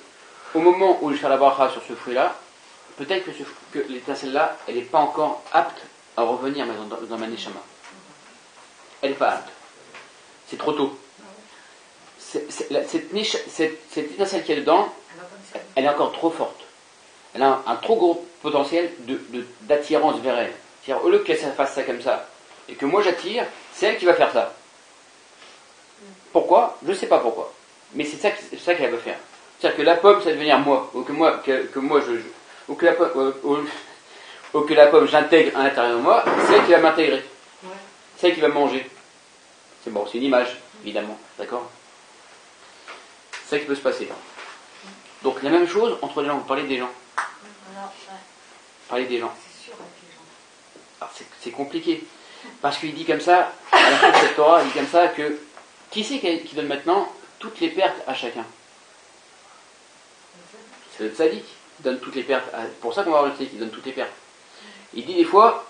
au moment où je vais faire la baracha sur ce fruit-là, peut-être que l'étincelle-là, elle n'est pas encore apte à revenir dans ma neshama. Elle n'est pas apte. C'est trop tôt. Cette étincelle qui est dedans, elle est encore trop forte. Elle a un trop gros potentiel d'attirance vers elle. C'est-à-dire, au lieu qu'elle fasse ça comme ça, et que moi j'attire, c'est elle qui va faire ça. Pourquoi? Je ne sais pas pourquoi. Mais c'est ça qu'elle va faire. C'est-à-dire que la pomme, ça va devenir moi, ou que la pomme, j'intègre à l'intérieur de moi, c'est elle qui va m'intégrer. Ouais. C'est elle qui va me manger. C'est bon, c'est une image, évidemment. D'accord? C'est ça qui peut se passer. Donc la même chose entre les gens. Vous parlez des gens. Parlez des gens. Alors c'est compliqué. Parce qu'il dit comme ça, à la fin de cette Torah, il dit comme ça que qui c'est qui donne maintenant toutes les pertes à chacun? C'est le tzaddik qui donne toutes les pertes. Pour ça qu'on va voir le tzaddik qui donne toutes les pertes. Il dit des fois,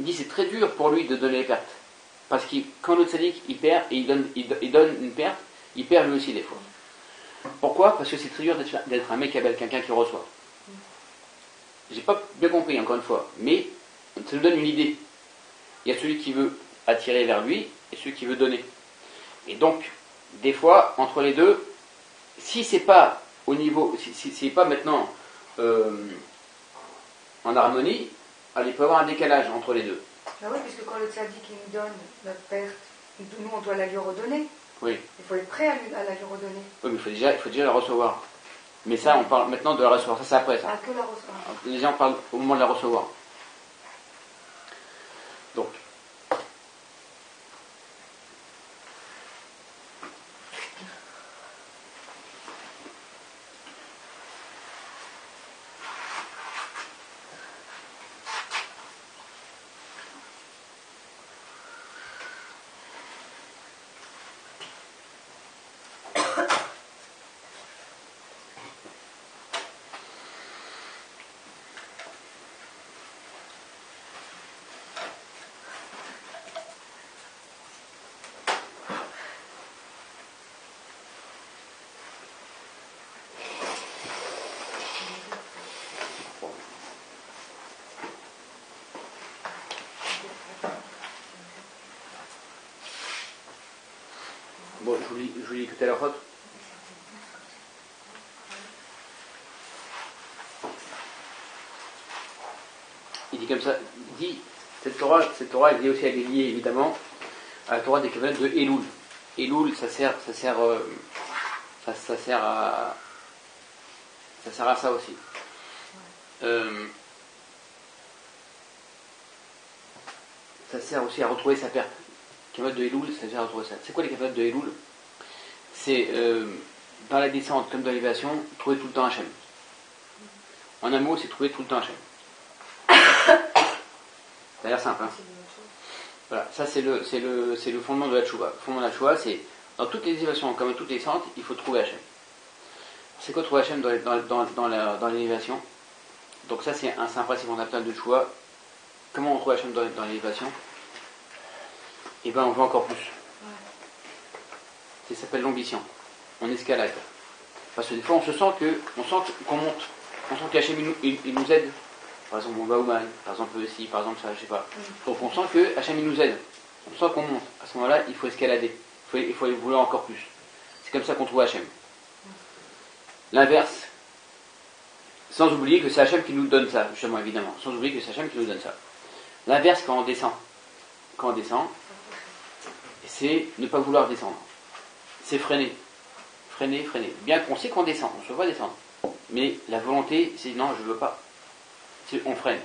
c'est très dur pour lui de donner les pertes. Parce que quand le tzaddik il perd et il donne une perte, il perd lui aussi des fois. Pourquoi? Parce que c'est très dur d'être un mec avec quelqu'un qui reçoit. J'ai pas bien compris encore une fois, mais ça nous donne une idée. Il y a celui qui veut attirer vers lui et celui qui veut donner. Et donc, des fois, entre les deux, si c'est pas au niveau, si c'est pas maintenant en harmonie, il peut y avoir un décalage entre les deux. Ah oui, puisque quand le tzaddik nous donne notre perte, nous on doit la lui redonner. Oui. Il faut être prêt à la lui redonner. Oui, mais il faut déjà la recevoir. Mais ça, on parle maintenant de la recevoir. Ça, c'est après ça. Ah, que la recevoir. Déjà, on parle au moment de la recevoir. Donc. Bon, je vous lis écouter la faute. Il dit comme ça, il dit, cette Torah elle dit aussi, elle est liée évidemment à la Torah des Kevanot de Elul. Elul, ça sert à ça aussi. Ça sert aussi à retrouver sa perte. Les Kevanot de Elul, ça sert à retrouver ça. C'est quoi les Kevanot de Elul? C'est dans la descente comme dans l'élévation, trouver tout le temps Hachem. En un mot, c'est trouver tout le temps Hachem. Ça a l'air simple, hein. Voilà, ça c'est le fondement de la tchouva. Le fondement de la tchouva, c'est dans toutes les élévations, comme dans toutes les descentes, il faut trouver Hachem. C'est quoi trouver Hachem dans l'élévation? Donc ça c'est un principe fondamental de choix. Comment on trouve Hachem dans l'élévation? Et bien on veut encore plus. Ça s'appelle l'ambition. On escalade. Parce que des fois on sent qu'on monte. On sent qu'Hachem il nous aide. Par exemple on va au mal, par exemple ci, par exemple ça, je sais pas. Donc on sent que Hachem il nous aide. On sent qu'on monte. À ce moment-là, il faut escalader. Il faut vouloir encore plus. C'est comme ça qu'on trouve Hachem. L'inverse, sans oublier que c'est Hachem qui nous donne ça, justement, évidemment. Sans oublier que c'est Hachem qui nous donne ça. L'inverse, quand on descend, c'est ne pas vouloir descendre. C'est freiner. Freiner. Bien qu'on sait qu'on descend, on se voit descendre. Mais la volonté, c'est non, je ne veux pas. On freine.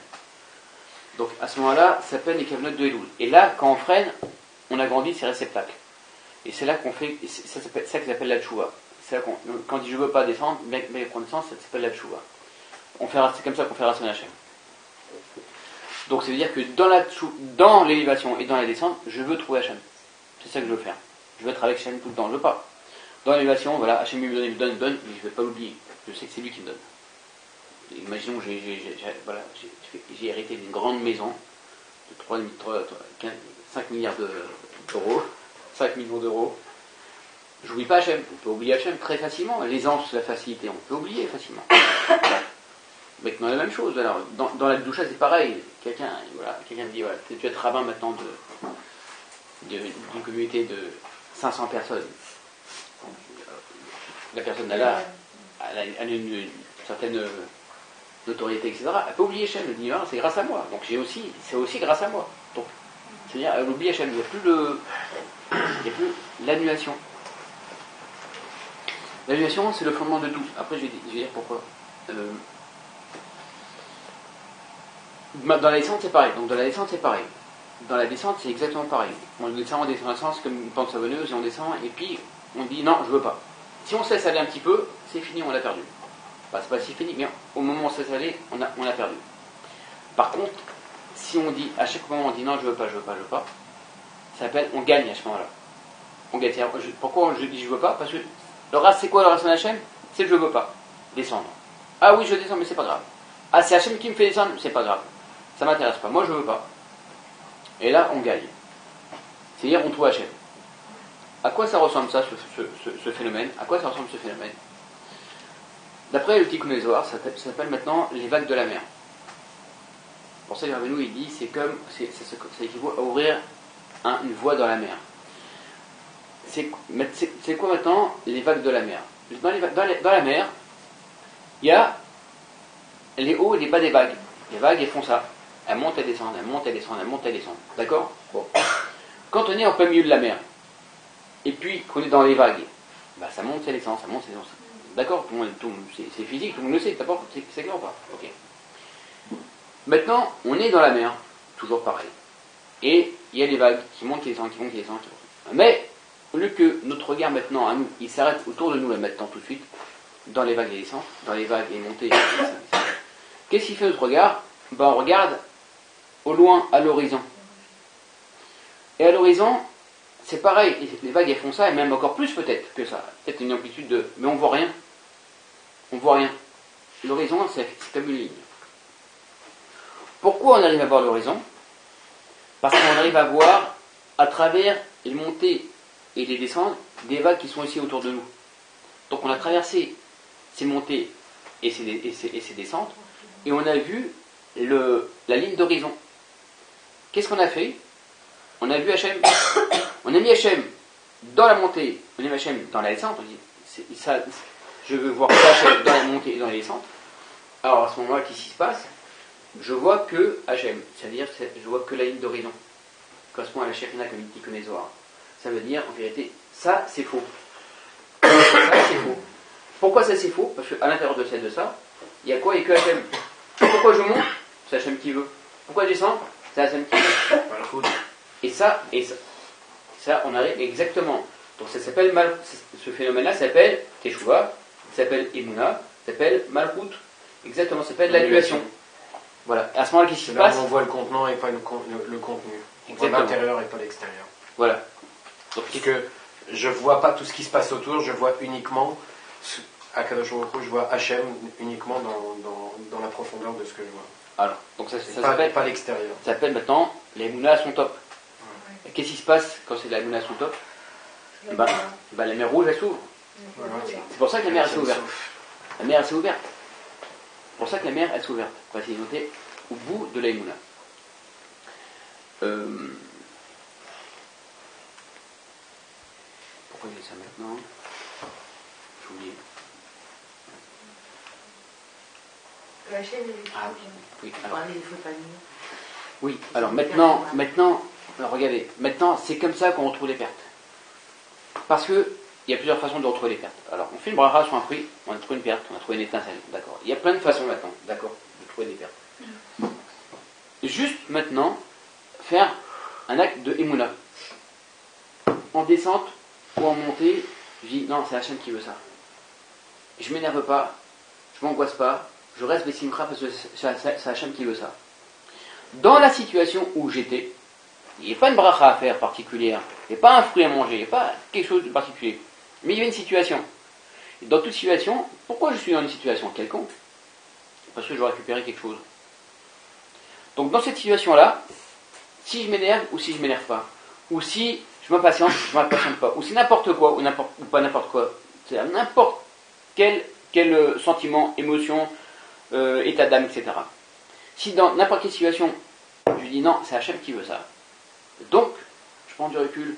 Donc à ce moment-là, ça s'appelle les cavanotes de Elul. Et là, quand on freine, on agrandit ses réceptacles. Et c'est là qu'on fait, c'est ça qu'ils appellent la tchouva. Quand on dit je ne veux pas descendre, mais qu'on descend, ça s'appelle la tchouva. C'est comme ça qu'on fait Rasson Hachem. Donc ça veut dire que dans l'élévation et dans la descente, je veux trouver Hachem. C'est ça que je veux faire. Je veux être avec Hachem tout le temps, je veux pas. Dans l'élévation, voilà, Hachem il me donne, mais je ne vais pas l'oublier. Je sais que c'est lui qui me donne. Imaginons que j'ai hérité d'une grande maison de 5 milliards d'euros, 5 millions d'euros. Je n'oublie pas Hachem. On peut oublier Hachem très facilement. L'aisance, la facilité, on peut oublier facilement. Maintenant, la même chose. Alors, dans la doucha, c'est pareil. Quelqu'un me dit, voilà, tu vas être rabbin maintenant d'une communauté de 500 personnes. La personne elle a une certaine notoriété, etc. Elle peut oublier Hachem. Elle dit, c'est grâce à moi. Donc c'est aussi grâce à moi. Donc, c'est-à-dire, elle oublie Hachem. Il n'y a plus l'annulation. L'annulation, c'est le fondement de tout. Après, je vais dire pourquoi. Dans la descente, c'est pareil. Donc, dans la descente, c'est pareil. Dans la descente, c'est exactement pareil. On descend c'est comme une pente savonneuse, et on descend, et puis on dit non, je veux pas. Si on se laisse aller un petit peu, c'est fini, on a perdu. Enfin, c'est pas si fini, mais au moment où on se laisse aller, on a perdu. Par contre, si on dit, à chaque moment, on dit non, je veux pas, ça s'appelle on gagne à ce moment-là. On gagne. Pourquoi je dis je veux pas? Parce que le reste, c'est quoi le reste de Hachem? C'est je veux pas descendre. Ah oui, je descends, mais c'est pas grave. Ah, c'est Hachem qui me fait descendre, c'est pas grave. Ça m'intéresse pas. Moi, je veux pas. Et là, on gagne. C'est-à-dire, on trouve Hachem. À quoi ça ressemble ça, ce phénomène? À quoi ça ressemble ce phénomène? D'après le Tikkun Zohar, ça s'appelle maintenant les vagues de la mer. Pour ça, Rabbeinu, il dit, ça équivaut à ouvrir une voie dans la mer. C'est quoi maintenant les vagues de la mer? Dans la mer, il y a les hauts et les bas des vagues. Les vagues, elles font ça. Elles montent, elles descendent, elles montent, elles descendent, elles montent, elles descendent. D'accord? Bon. Quand on est en plein milieu de la mer, et puis qu'on est dans les vagues, ça monte, ça descend, ça monte, ça descend. D'accord? C'est physique, tout le monde le sait. D'abord, c'est clair ou pas? Ok. Maintenant, on est dans la mer, toujours pareil. Et il y a les vagues qui montent, qui descendent, qui montent, qui descendent. Mais, au lieu que notre regard maintenant, à nous, il s'arrête autour de nous, là, maintenant, tout de suite, dans les vagues et descentes, dans les vagues et montées, qu'est-ce qu'il fait notre regard? On regarde au loin, à l'horizon. Et à l'horizon, c'est pareil, les vagues elles font ça, et même encore plus peut-être que ça. Peut-être une amplitude de... Mais on voit rien. On voit rien. L'horizon, c'est comme une ligne. Pourquoi on arrive à voir l'horizon? Parce qu'on arrive à voir, à travers les montées et les descentes, des vagues qui sont ici autour de nous. Donc on a traversé ces montées et ces descentes, et on a vu la ligne d'horizon. Qu'est-ce qu'on a fait? On a vu Hachem, on a mis Hachem dans la montée, on a mis Hachem dans la descente, on dit, je veux voir Hachem dans la montée et dans la descente. Alors à ce moment-là, qu'est-ce qui se passe? Je vois que Hachem, c'est-à-dire je vois que la ligne d'horizon, correspond à la Shekhinah comme il dit Tikkun Zohar. Ça veut dire, en vérité, ça c'est faux. Ça c'est faux. Pourquoi ça c'est faux? Parce qu'à l'intérieur de ça, il y a quoi? Il y a que Hachem. Pourquoi je monte? C'est Hachem qui veut. Pourquoi je descends? C'est Hachem qui veut. Et ça, on arrive exactement. Donc ça s'appelle ce phénomène-là s'appelle Teshuvah, ça s'appelle Emunah, ça s'appelle Malchut. Exactement, ça s'appelle l'annulation. Voilà. Et à ce moment-là, qu'est-ce qui se passe? On voit le contenant et pas le contenu. On voit l'intérieur et pas l'extérieur. Voilà. Donc, parce que je vois pas tout ce qui se passe autour, je vois uniquement Akadosh Baruch Hu, je vois Hachem uniquement dans la profondeur de ce que je vois. Alors, donc ça Pas, s'appelle, pas l'extérieur. ça s'appelle maintenant les Mouna à son top. Et qu'est-ce qui se passe quand c'est la Mouna à son top? Bah, la mer rouge elle s'ouvre. Voilà. C'est pour ça que la mer elle s'est ouverte. La mer elle s'est ouverte. C'est pour ça que la mer elle s'est ouverte. Enfin, c'est noté au bout de la Mouna. Pourquoi j'ai ça maintenant? J'ai oublié. La chaîne est Ah oui, alors. Il faut pas nier. Oui, alors maintenant, alors regardez, maintenant c'est comme ça qu'on retrouve les pertes. Parce que il y a plusieurs façons de retrouver les pertes. Alors on fait une bracha sur un fruit, on a trouvé une perte, on a trouvé une étincelle, d'accord. Il y a plein de façons maintenant, d'accord, de trouver des pertes. Juste maintenant, faire un acte de Emouna. En descente ou en montée, je dis non, c'est Hachem qui veut ça. Je m'énerve pas, je m'angoisse pas, je reste Bessimcha parce que c'est Hachem qui veut ça. Dans la situation où j'étais, il n'y a pas une bracha à faire particulière, il n'y a pas un fruit à manger, il n'y a pas quelque chose de particulier. Mais il y a une situation. Et dans toute situation, pourquoi je suis dans une situation quelconque? Parce que je dois récupérer quelque chose. Donc dans cette situation-là, si je m'énerve ou si je ne m'énerve pas, ou si je m'impatiente, je ne m'impatiente pas, ou si n'importe quoi ou pas n'importe quoi, c'est n'importe quel sentiment, émotion, état d'âme, etc. Si dans n'importe quelle situation, je dis non, c'est Hachem qui veut ça, donc je prends du recul,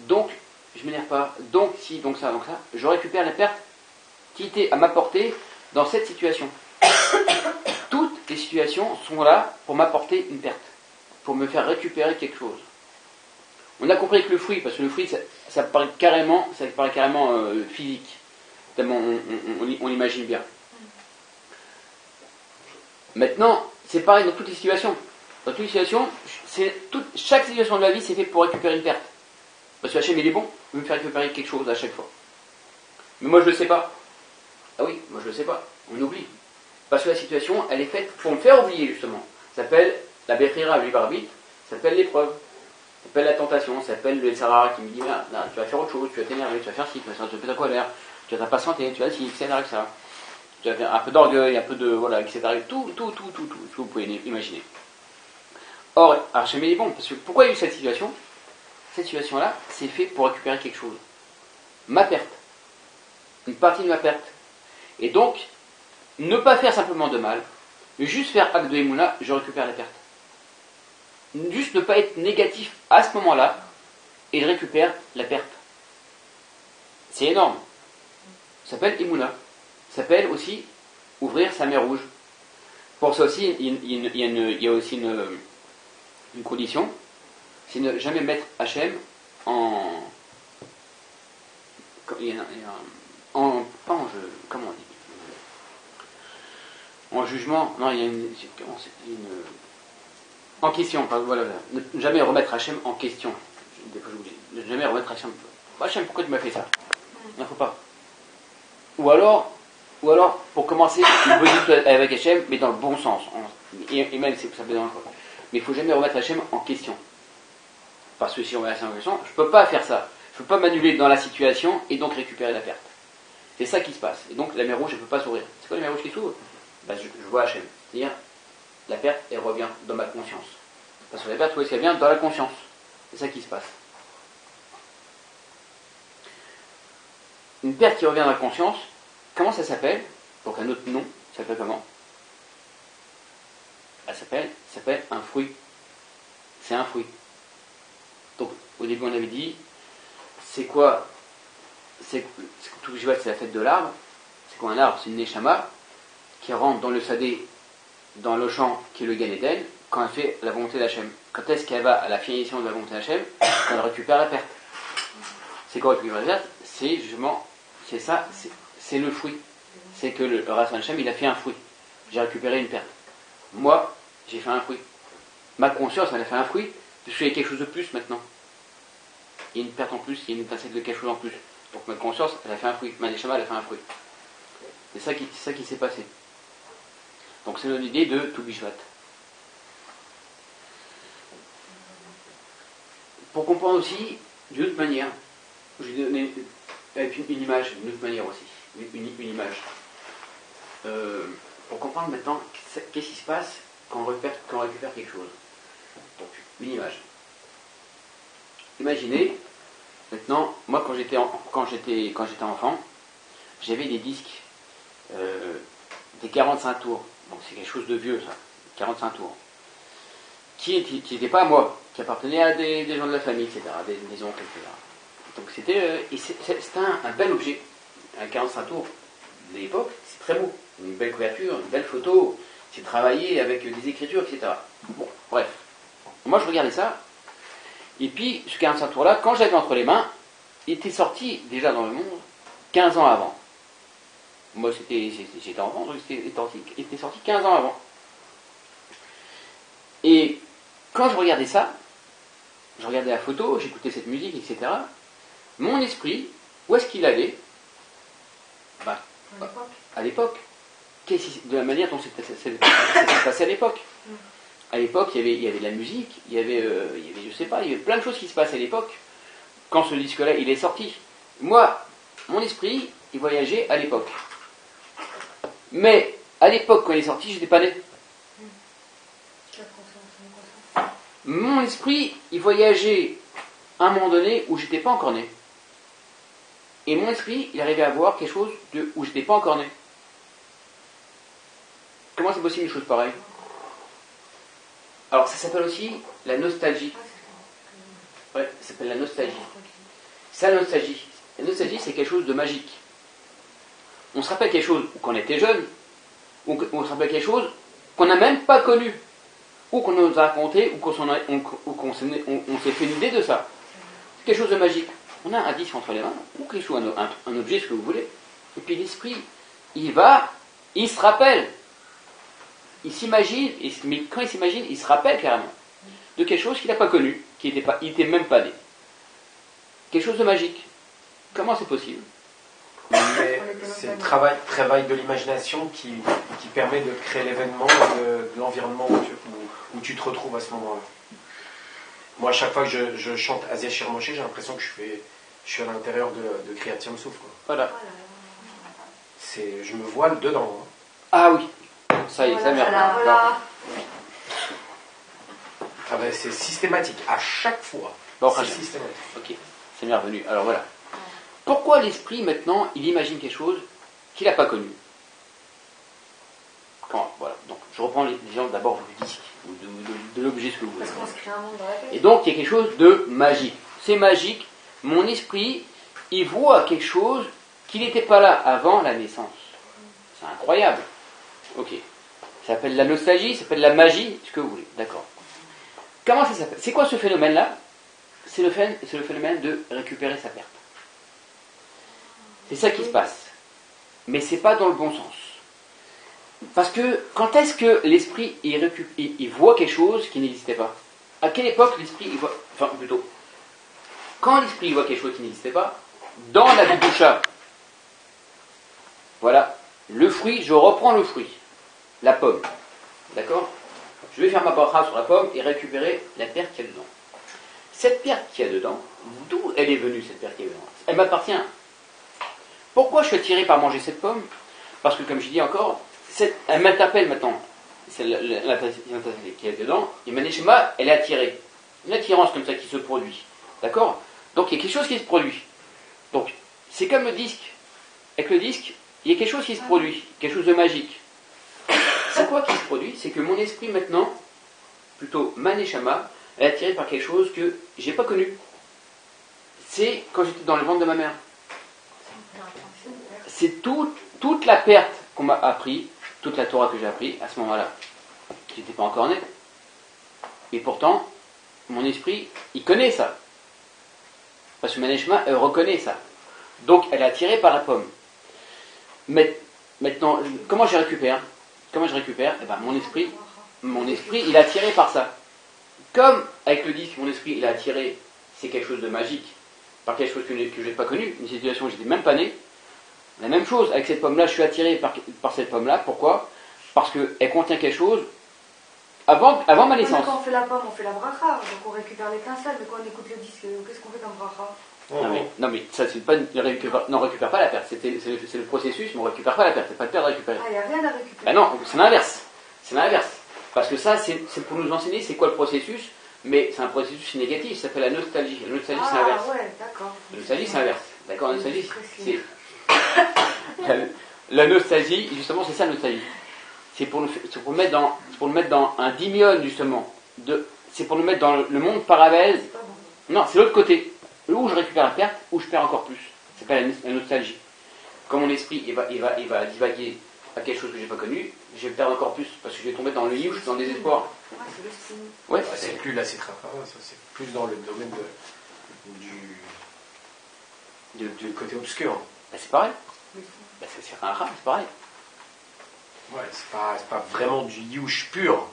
donc je m'énerve pas, donc si, donc ça, je récupère la perte qui était à ma portée dans cette situation. Toutes les situations sont là pour m'apporter une perte, pour me faire récupérer quelque chose. On a compris que le fruit, parce que le fruit, ça paraît carrément physique, tellement on l'imagine bien. Maintenant, c'est pareil dans toutes les situations. Dans toutes les situations, chaque situation de la vie, c'est fait pour récupérer une perte. Parce que Hachem, il est bon, il veut me faire récupérer quelque chose à chaque fois. Mais moi, je ne le sais pas. Ah oui, moi, je ne le sais pas. On oublie. Parce que la situation, elle est faite pour me faire oublier, justement. Ça s'appelle la Bechira, le libre arbitre, ça s'appelle l'épreuve, ça s'appelle la tentation, ça s'appelle le Sarara qui me dit ah, non, tu vas faire autre chose, tu vas t'énerver, tu vas faire ci, tu vas te péter ta colère, tu vas t'impatienter, tu vas ci, etc., etc. Tu vas faire un peu d'orgueil, un peu de. Voilà, etc. Tout ce que vous pouvez imaginer. Or, Hachem est bon, parce que pourquoi il y a eu cette situation? Cette situation-là, c'est fait pour récupérer quelque chose. Ma perte. Une partie de ma perte. Et donc, ne pas faire simplement de mal, mais juste faire acte de Emouna, je récupère la perte. Juste ne pas être négatif à ce moment-là, et je récupère la perte. C'est énorme. Ça s'appelle Emouna. Ça s'appelle aussi ouvrir sa mer rouge. Pour ça aussi, il y a aussi une condition, c'est ne jamais mettre Hachem comment on dit, en jugement, non, il y a en question, voilà, ne jamais remettre Hachem en question. Des fois j'oublie, ne jamais remettre Hachem. Hachem, pourquoi tu m'as fait ça? Il ne faut pas. Ou alors, pour commencer, une bonne avec Hachem, mais dans le bon sens. Et même, ça peut être quoi. Mais il ne faut jamais remettre Hachem en question. Parce que si on met Hachem en question, je ne peux pas faire ça. Je ne peux pas m'annuler dans la situation et donc récupérer la perte. C'est ça qui se passe. Et donc la mer rouge, elle ne peut pas s'ouvrir. C'est quoi la mer rouge qui s'ouvre? Je vois Hachem. C'est-à-dire, la perte, elle revient dans ma conscience. Parce que la perte, où est-ce qu'elle vient? Dans la conscience. C'est ça qui se passe. Une perte qui revient dans la conscience, comment ça s'appelle? Donc un autre nom, ça s'appelle comment? Elle s'appelle un fruit. C'est un fruit. Donc au début on avait dit, c'est quoi? C'est tout que je vois, c'est la fête de l'arbre. C'est quoi un arbre? C'est une neshama qui rentre dans le sadé, dans le champ qui est le Gan Eden, quand elle fait la volonté d'Hachem. Quand est-ce qu'elle va à la finition de la volonté d'Hachem? Quand elle récupère la perte. C'est quoi récupérer la perte? C'est justement, c'est ça, c'est le fruit. C'est que le Rav Hachem, il a fait un fruit. J'ai récupéré une perte. Moi, j'ai fait un fruit. Ma conscience, elle a fait un fruit. Je suis quelque chose de plus maintenant. Il y a une perte en plus, il y a une étincelle de quelque chose en plus. Donc ma conscience, elle a fait un fruit. Ma neshama, elle a fait un fruit. C'est ça qui s'est passé. Donc c'est l'idée de Tu Bishvat. Pour comprendre aussi, d'une autre manière, Je vais donner avec une image, d'une autre manière aussi. Une image. Pour comprendre maintenant qu'est-ce qui se passe quand on récupère quelque chose. Donc, une image. Imaginez, maintenant, moi quand j'étais enfant, j'avais des disques, des 45 tours. Donc c'est quelque chose de vieux ça, 45 tours. Qui n'étaient pas à moi, qui appartenaient à des gens de la famille, etc., des oncles, etc. Donc c'était un bel objet, un 45 tours de l'époque, c'est très beau, une belle couverture, une belle photo, c'est travaillé avec des écritures, etc. Bon, bref. Moi je regardais ça, et puis ce 45 tours-là, quand j'avais entre les mains, il était sorti déjà dans le monde 15 ans avant. Moi j'étais enfant, donc il était sorti 15 ans avant. Et quand je regardais ça, je regardais la photo, j'écoutais cette musique, etc. Mon esprit, où est-ce qu'il allait? À l'époque. De la manière dont c'est passé à l'époque. À l'époque, il y avait de la musique, il y avait, je sais pas, il y avait plein de choses qui se passaient à l'époque. Quand ce disque-là, il est sorti. Moi, mon esprit, il voyageait à l'époque. Mais, à l'époque, quand il est sorti, je n'étais pas né. Mon esprit, il voyageait à un moment donné où j'étais pas encore né. Et mon esprit, il arrivait à voir quelque chose où j'étais pas encore né. Comment c'est possible une chose pareille? Alors ça s'appelle aussi la nostalgie. Ouais, ça s'appelle la nostalgie. C'est la nostalgie. La nostalgie, c'est quelque chose de magique. On se rappelle quelque chose quand on était jeune, ou on se rappelle quelque chose qu'on n'a même pas connu, ou qu'on nous a raconté, ou qu'on s'est fait une idée de ça. C'est quelque chose de magique. On a un disque entre les mains, ou quelque chose, un objet, ce que vous voulez, et puis l'esprit, il se rappelle. Il s'imagine, mais quand il s'imagine, il se rappelle carrément de quelque chose qu'il n'a pas connu, il n'était même pas né. Quelque chose de magique. Comment c'est possible? Mais c'est le travail de l'imagination qui permet de créer l'événement, de l'environnement où tu te retrouves à ce moment-là. Moi, à chaque fois que je chante Asia Shirmoche, j'ai l'impression que je suis à l'intérieur de Kriyat Yam Souf. Voilà. Je me voile dedans. Hein. Ah oui. Ça y est, ça merde. Voilà. Ah ben, c'est systématique, à chaque fois. Bon, c'est systématique. Ok, c'est bien revenu. Alors voilà. Pourquoi l'esprit, maintenant, il imagine quelque chose qu'il n'a pas connu? Voilà. Donc, je reprends l'exemple d'abord du disque, ou de l'objet, ce que vous voulez. Parce qu'on se crée un monde dans la tête. Et donc, il y a quelque chose de magique. C'est magique. Mon esprit, il voit quelque chose qui n'était pas là avant la naissance. C'est incroyable. Ok. Ça s'appelle la nostalgie, ça s'appelle la magie, ce que vous voulez. D'accord. Comment ça s'appelle? C'est quoi ce phénomène-là? C'est le phénomène de récupérer sa perte. C'est ça qui se passe. Mais c'est pas dans le bon sens. Parce que quand est-ce que l'esprit il voit quelque chose qui n'existait pas? À quelle époque l'esprit il voit... Enfin, plutôt. Quand l'esprit il voit quelque chose qui n'existait pas, dans la biboucha, voilà, le fruit, je reprends le fruit, la pomme. D'accord? Je vais faire ma bracha sur la pomme et récupérer la perte qu'il y a dedans. Cette perte qu'il y a dedans, d'où elle est venue cette perte qu'il y a dedans? Elle m'appartient. Pourquoi je suis attiré par manger cette pomme? Parce que, comme je dis encore, elle m'interpelle maintenant. C'est la qui est dedans. Et ma neshama, elle est attirée. Une attirance comme ça qui se produit. D'accord? Donc il y a quelque chose qui se produit. Donc, c'est comme le disque. Avec le disque, il y a quelque chose qui se produit. Quelque chose de magique. C'est quoi qui se produit? C'est que mon esprit maintenant, plutôt ma neshama, est attiré par quelque chose que j'ai pas connu. C'est quand j'étais dans le ventre de ma mère. C'est toute la perte qu'on m'a appris, toute la Torah que j'ai appris à ce moment-là. J'étais pas encore né. Et pourtant, mon esprit, il connaît ça. Parce que ma neshama, elle reconnaît ça. Donc, elle est attirée par la pomme. Mais maintenant, comment je récupère? Eh ben, mon esprit, il est attiré par ça. Comme avec le disque, mon esprit, il est attiré, c'est quelque chose de magique, par quelque chose que je n'ai pas connu, une situation où je n'étais même pas né. La même chose, avec cette pomme-là, je suis attiré par cette pomme-là. Pourquoi? Parce qu'elle contient quelque chose avant ma naissance. Quand on fait la pomme, on fait la bracha, donc on récupère l'étincelle, mais quand on écoute le disque, qu'est-ce qu'on fait comme bracha? Non mais ça c'est pas, on récupère pas la perte, c'est le processus, mais on récupère pas la perte, c'est pas de perte à récupérer. Ah, il n'y a rien à récupérer. Ben non, c'est l'inverse. C'est l'inverse. Parce que ça, c'est pour nous enseigner c'est quoi le processus, mais c'est un processus négatif, ça s'appelle la nostalgie. La nostalgie, c'est l'inverse. Ah ouais, d'accord. La nostalgie, c'est l'inverse. D'accord, la nostalgie, c'est... La nostalgie, justement, c'est ça la nostalgie. C'est pour nous mettre dans un dimion, justement. C'est pour nous mettre dans le monde parallèle. C'est pas bon. Non, c'est l'autre côté. Où je récupère la perte, où je perds encore plus. C'est pas la nostalgie. Quand mon esprit il va divaguer à quelque chose que j'ai pas connu, je vais perdre encore plus parce que je vais tomber dans le youch, dans le désespoir. Ouais, c'est le style. Ouais, C'est plus là, c'est très rare, ça, c'est plus dans le domaine du côté obscur. ben, c'est pareil. Oui. Ben, c'est un rat, c'est pareil. Ouais, c'est pas vraiment du youch pur.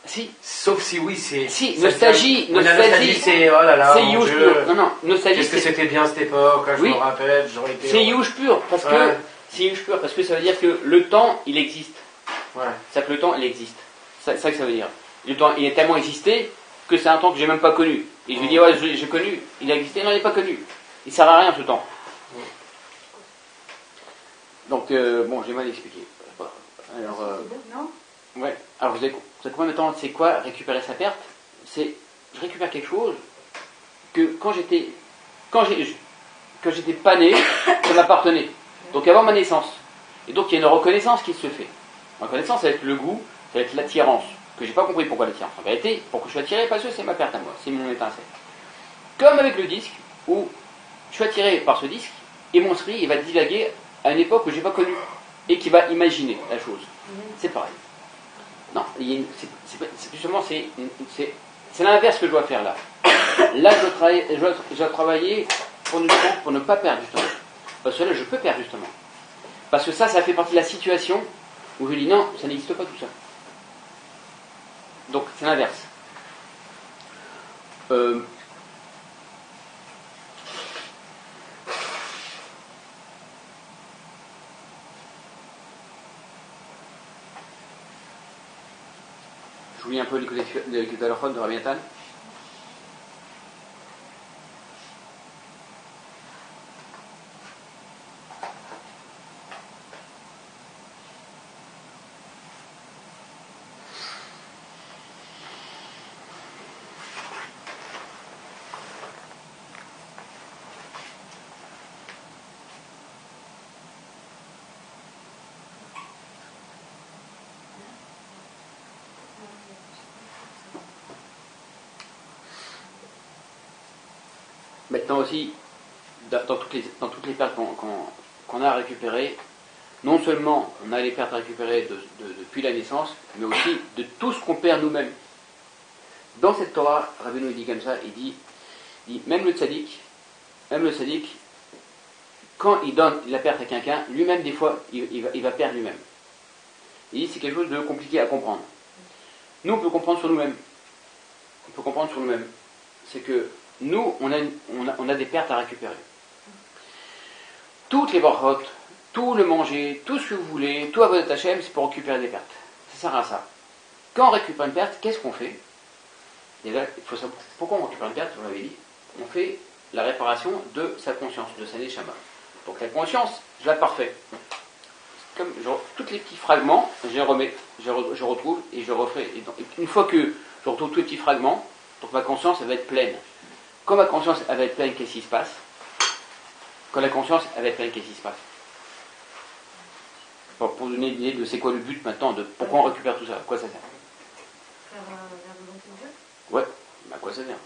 Si, Sauf si oui, c'est. si, ça nostalgie, devient- la nostalgie, c'est oh là là, c'est mon youch Dieu, pur. Non, nostalgie, qu'est-ce que c'était bien cette époque, je Oui. me rappelle, j'aurais été. c'est youch pur parce que Ouais. c'est youch pur parce que ça veut dire que le temps, il existe. Ouais. C'est-à-dire que le temps, il existe. C'est ça que ça veut dire. Le temps, il a tellement existé que c'est un temps que j'ai même pas connu. Et je lui dis, ouais, j'ai connu. Il a existé, non, il n'est pas connu. Il sert à rien ce temps. Donc, bon, j'ai mal expliqué. Alors, Non? ouais. Alors, vous avez compris maintenant, c'est quoi récupérer sa perte? C'est, je récupère quelque chose que quand j'étais pas né, ça m'appartenait. Donc, avant ma naissance. Et donc, il y a une reconnaissance qui se fait. La reconnaissance, ça va être le goût, ça va être l'attirance. Que j'ai pas compris pourquoi l'attirance. En vérité, pourquoi je suis attiré? Parce que c'est ma perte à moi, c'est mon étincelle. Comme avec le disque, où je suis attiré par ce disque, et mon esprit, il va divaguer à une époque que j'ai pas connue, et qui va imaginer la chose. C'est pareil. Non, justement, c'est l'inverse que je dois faire là. Là, je dois travailler pour ne pas perdre, justement. Parce que là, je peux perdre, justement. Parce que ça fait partie de la situation où je dis non, ça n'existe pas tout ça. Donc, c'est l'inverse. Je vous lis un peu les catalophone de Rabbi Nathan. Maintenant aussi, dans toutes les pertes qu'on a récupérées, non seulement on a les pertes à récupérer depuis la naissance, mais aussi de tout ce qu'on perd nous-mêmes. Dans cette Torah, Rabbeinu dit comme ça, il dit même le tzaddik, quand il donne la perte à quelqu'un, lui-même des fois, il va perdre lui-même. Il dit c'est quelque chose de compliqué à comprendre. Nous, on peut comprendre sur nous-mêmes. C'est que nous, on a des pertes à récupérer. Toutes les brachot, tout le manger, tout ce que vous voulez, tout à votre Hachem, c'est pour récupérer des pertes. Ça sert à ça. Quand on récupère une perte, qu'est-ce qu'on fait? Déjà, il faut savoir pourquoi on récupère une perte, on l'avait dit. On fait la réparation de sa conscience, de sa neshama. Donc la conscience, je la parfait. Comme tous les petits fragments, je les remets, je retrouve et je refais. Et donc, une fois que je retrouve tous les petits fragments, donc ma conscience, elle va être pleine. Quand ma conscience, elle va être pleine, qu'est-ce qui se passe? Quand la conscience, elle va être pleine, qu'est-ce qui se passe? Pour vous donner une idée de c'est quoi le but maintenant, de pourquoi on récupère tout ça, à quoi ça sert? Faire la volonté de Dieu. Ouais, mais à quoi ça sert?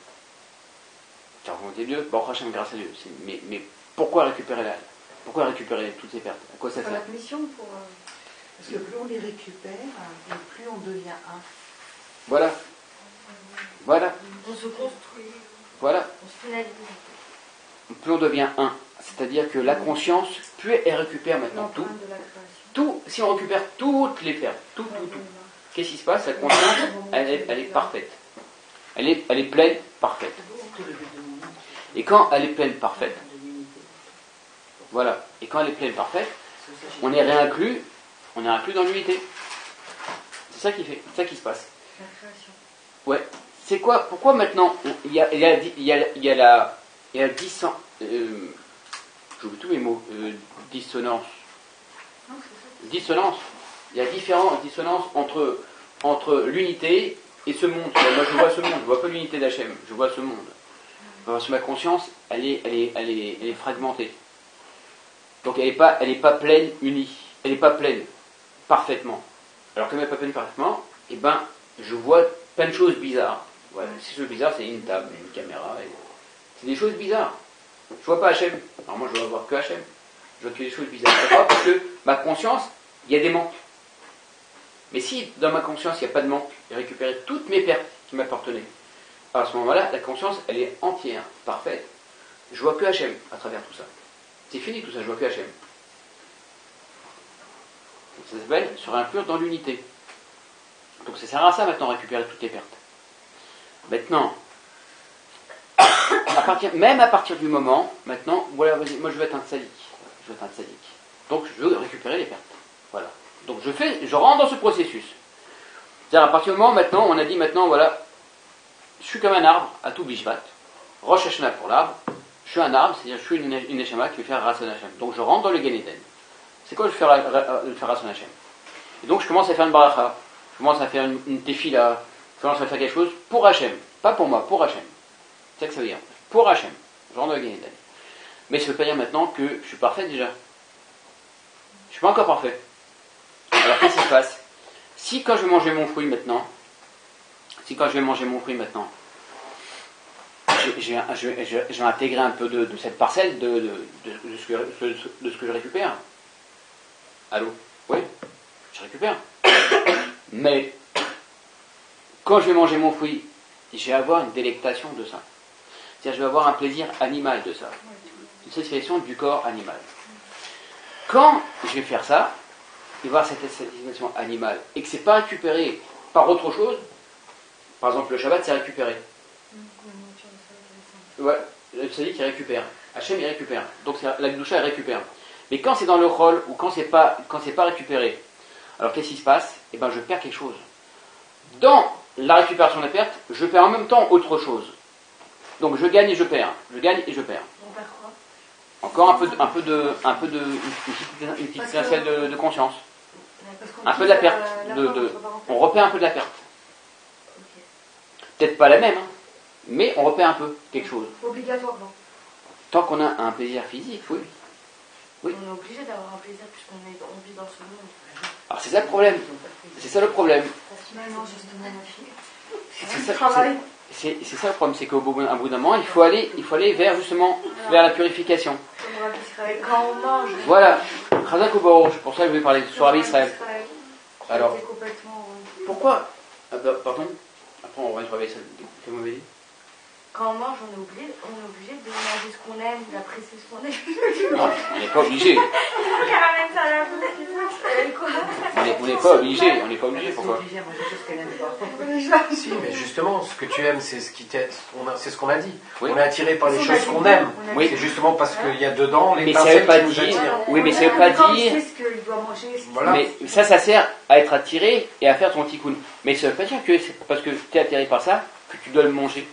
Faire la volonté de Dieu, bon, Hachem, grâce à Dieu. Mais pourquoi récupérer pourquoi récupérer toutes ces pertes? À quoi ça Faire sert? la mission pour. Parce que plus on les récupère, et plus on devient un. Voilà. On se construit, Voilà. on se finalise. Plus on devient un. C'est-à-dire que la conscience, plus elle récupère maintenant tout. L'empreinte de la création. Tout, si on récupère toutes les pertes, tout. Qu'est-ce qui se passe? La conscience, elle est parfaite. Elle est pleine, parfaite. Et quand elle est pleine, parfaite, voilà. Et quand elle est pleine, parfaite, on est réinclus dans l'unité. C'est ça qui fait, c'est ça qui se passe. La création. Ouais. C'est quoi? Pourquoi maintenant il y a il y a j'oublie tous mes mots, dissonance. Dissonance. Il y a différentes dissonances entre l'unité et ce monde. Moi je vois ce monde, je vois pas l'unité d'Hachem, je vois ce monde. Parce que ma conscience, elle est fragmentée. Donc elle n'est pas pleine, unie. Elle n'est pas pleine, parfaitement. Alors comme elle n'est pas pleine parfaitement, eh ben, je vois plein de choses bizarres. Voilà. Ces choses bizarres, c'est une table, une caméra. C'est des choses bizarres. Je vois pas Hachem. Alors moi, je dois voir que Hachem. Je vois que des choses bizarres. Pourquoi ? Parce que ma conscience, il y a des manques. Mais si dans ma conscience, il n'y a pas de manque, j'ai récupéré toutes mes pertes qui m'appartenaient. Alors à ce moment-là, la conscience, elle est entière, parfaite. Je vois que Hachem à travers tout ça. C'est fini tout ça, je vois que Hachem. Ça s'appelle se réinclure dans l'unité. Donc ça sert à ça maintenant, récupérer toutes les pertes. Maintenant, même à partir du moment, maintenant, voilà, moi je veux être un tzaddik. Je veux être un tzaddik. Donc je veux récupérer les pertes. Voilà. Donc je rentre dans ce processus. C'est-à-dire à partir du moment, maintenant, on a dit maintenant, voilà, je suis comme un arbre à tout bishvat. Rosh Hashanah pour l'arbre. Je suis un arbre, c'est-à-dire je suis une neshama qui veut faire Ratzon Hashem. Donc je rentre dans le Gan Eden. C'est quoi de faire Ratzon Hashem? Et donc je commence à faire une baracha. Je commence à faire une tefila. Je commence à faire quelque chose pour Hachem. Pas pour moi, pour Hachem. C'est ça que ça veut dire. Pour Hachem. Je rentre dans le Gan Eden. Mais ça ne veut pas dire maintenant que je suis parfait déjà. Je ne suis pas encore parfait. Alors qu'est-ce qui se passe? Si quand je vais manger mon fruit maintenant, je vais intégrer un peu de cette parcelle de ce que je récupère. Allô? Oui? Je récupère. Mais quand je vais manger mon fruit, je vais avoir une délectation de ça. C'est-à-dire je vais avoir un plaisir animal de ça. Une satisfaction du corps animal. Quand je vais faire ça, et voir cette satisfaction animale, et que c'est pas récupéré par autre chose, par exemple le Shabbat c'est récupéré. Ouais, le tzaddik il récupère, Hachem il récupère, donc la Gdusha elle récupère. Mais quand c'est dans le rôle ou quand c'est pas récupéré, alors qu'est-ce qui se passe? Eh ben je perds quelque chose. Dans la récupération de la perte, je perds en même temps autre chose. Donc je gagne et je perds, je gagne et je perds. On perd quoi? Encore une petite étincelle de conscience. Un peu de la perte. On repère un peu de la perte. Peut-être pas la même, hein, mais on repère un peu quelque chose. Obligatoirement. Tant qu'on a un plaisir physique, oui. Oui. On est obligé d'avoir un plaisir puisqu'on vit dans ce monde. Alors c'est ça le problème. C'est ça le problème. C'est ça le problème, c'est qu'au bout d'un moment, il faut aller vers justement vers la purification. Quand on mange. Voilà. Chazak ou Baruch, pour ça que je vais parler sur Rabbi Israël. Alors, pourquoi pardon. Après on va sur Rabbi Israël. Qu'est-ce que vous m'avez dit? Quand on mange, on est obligé de manger ce qu'on aime, d'apprécier ce qu'on aime. Non, on n'est pas obligé. On n'est pas obligé. Pourquoi? Si, mais justement, ce que tu aimes, c'est ce qu'on a dit. Oui. On est attiré par les choses qu'on aime. Oui. C'est justement parce qu'il y a dedans les mais ça veut pincettes pas qui nous dire. attirent. Oui, mais ça veut pas dire. Voilà. Mais ça sert à être attiré et à faire ton tikkun. Mais ça veut pas dire que c'est parce que tu es attiré par ça que tu dois le manger.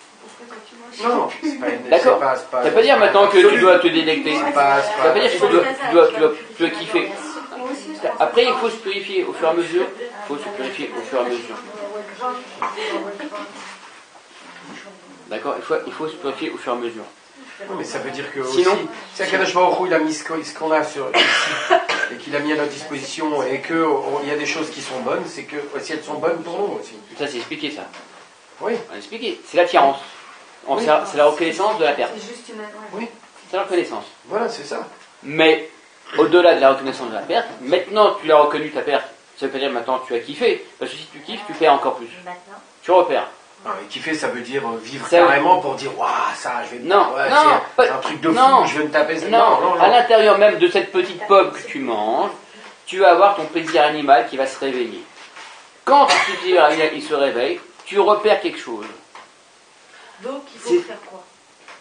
Non, c'est pas une. D'accord. Ça veut pas dire maintenant que tu dois te délecter. Ça veut pas dire que tu dois kiffer. Après, il faut se purifier au fur et à mesure. D'accord, il faut se purifier au fur et à mesure. Oui, mais ça veut dire que sinon, aussi, si Akadosh Baruch Hu, il a mis ce qu'on a ici et qu'il a mis à notre disposition et qu'il y a des choses qui sont bonnes, c'est que si elles sont bonnes pour nous aussi. Ça, c'est expliqué ça. Oui. On a expliqué. C'est l'attirance. C'est la reconnaissance de la perte. C'est juste une. Oui. C'est la reconnaissance. Voilà, c'est ça. Mais au-delà de la reconnaissance de la perte, maintenant tu as reconnu ta perte. Ça veut pas dire maintenant tu as kiffé. Parce que si tu kiffes, tu perds encore plus. Maintenant. Tu repères. Non, mais kiffer, ça veut dire vivre Ça carrément pour dire waouh, ça, je vais me Non, ouais, non, c'est un truc de non. fou, je vais me taper ça. Non, à l'intérieur même de cette petite pomme que tu manges, tu vas avoir ton plaisir animal qui va se réveiller. Quand ton plaisir animal il se réveille, tu repères quelque chose. Donc il faut faire quoi?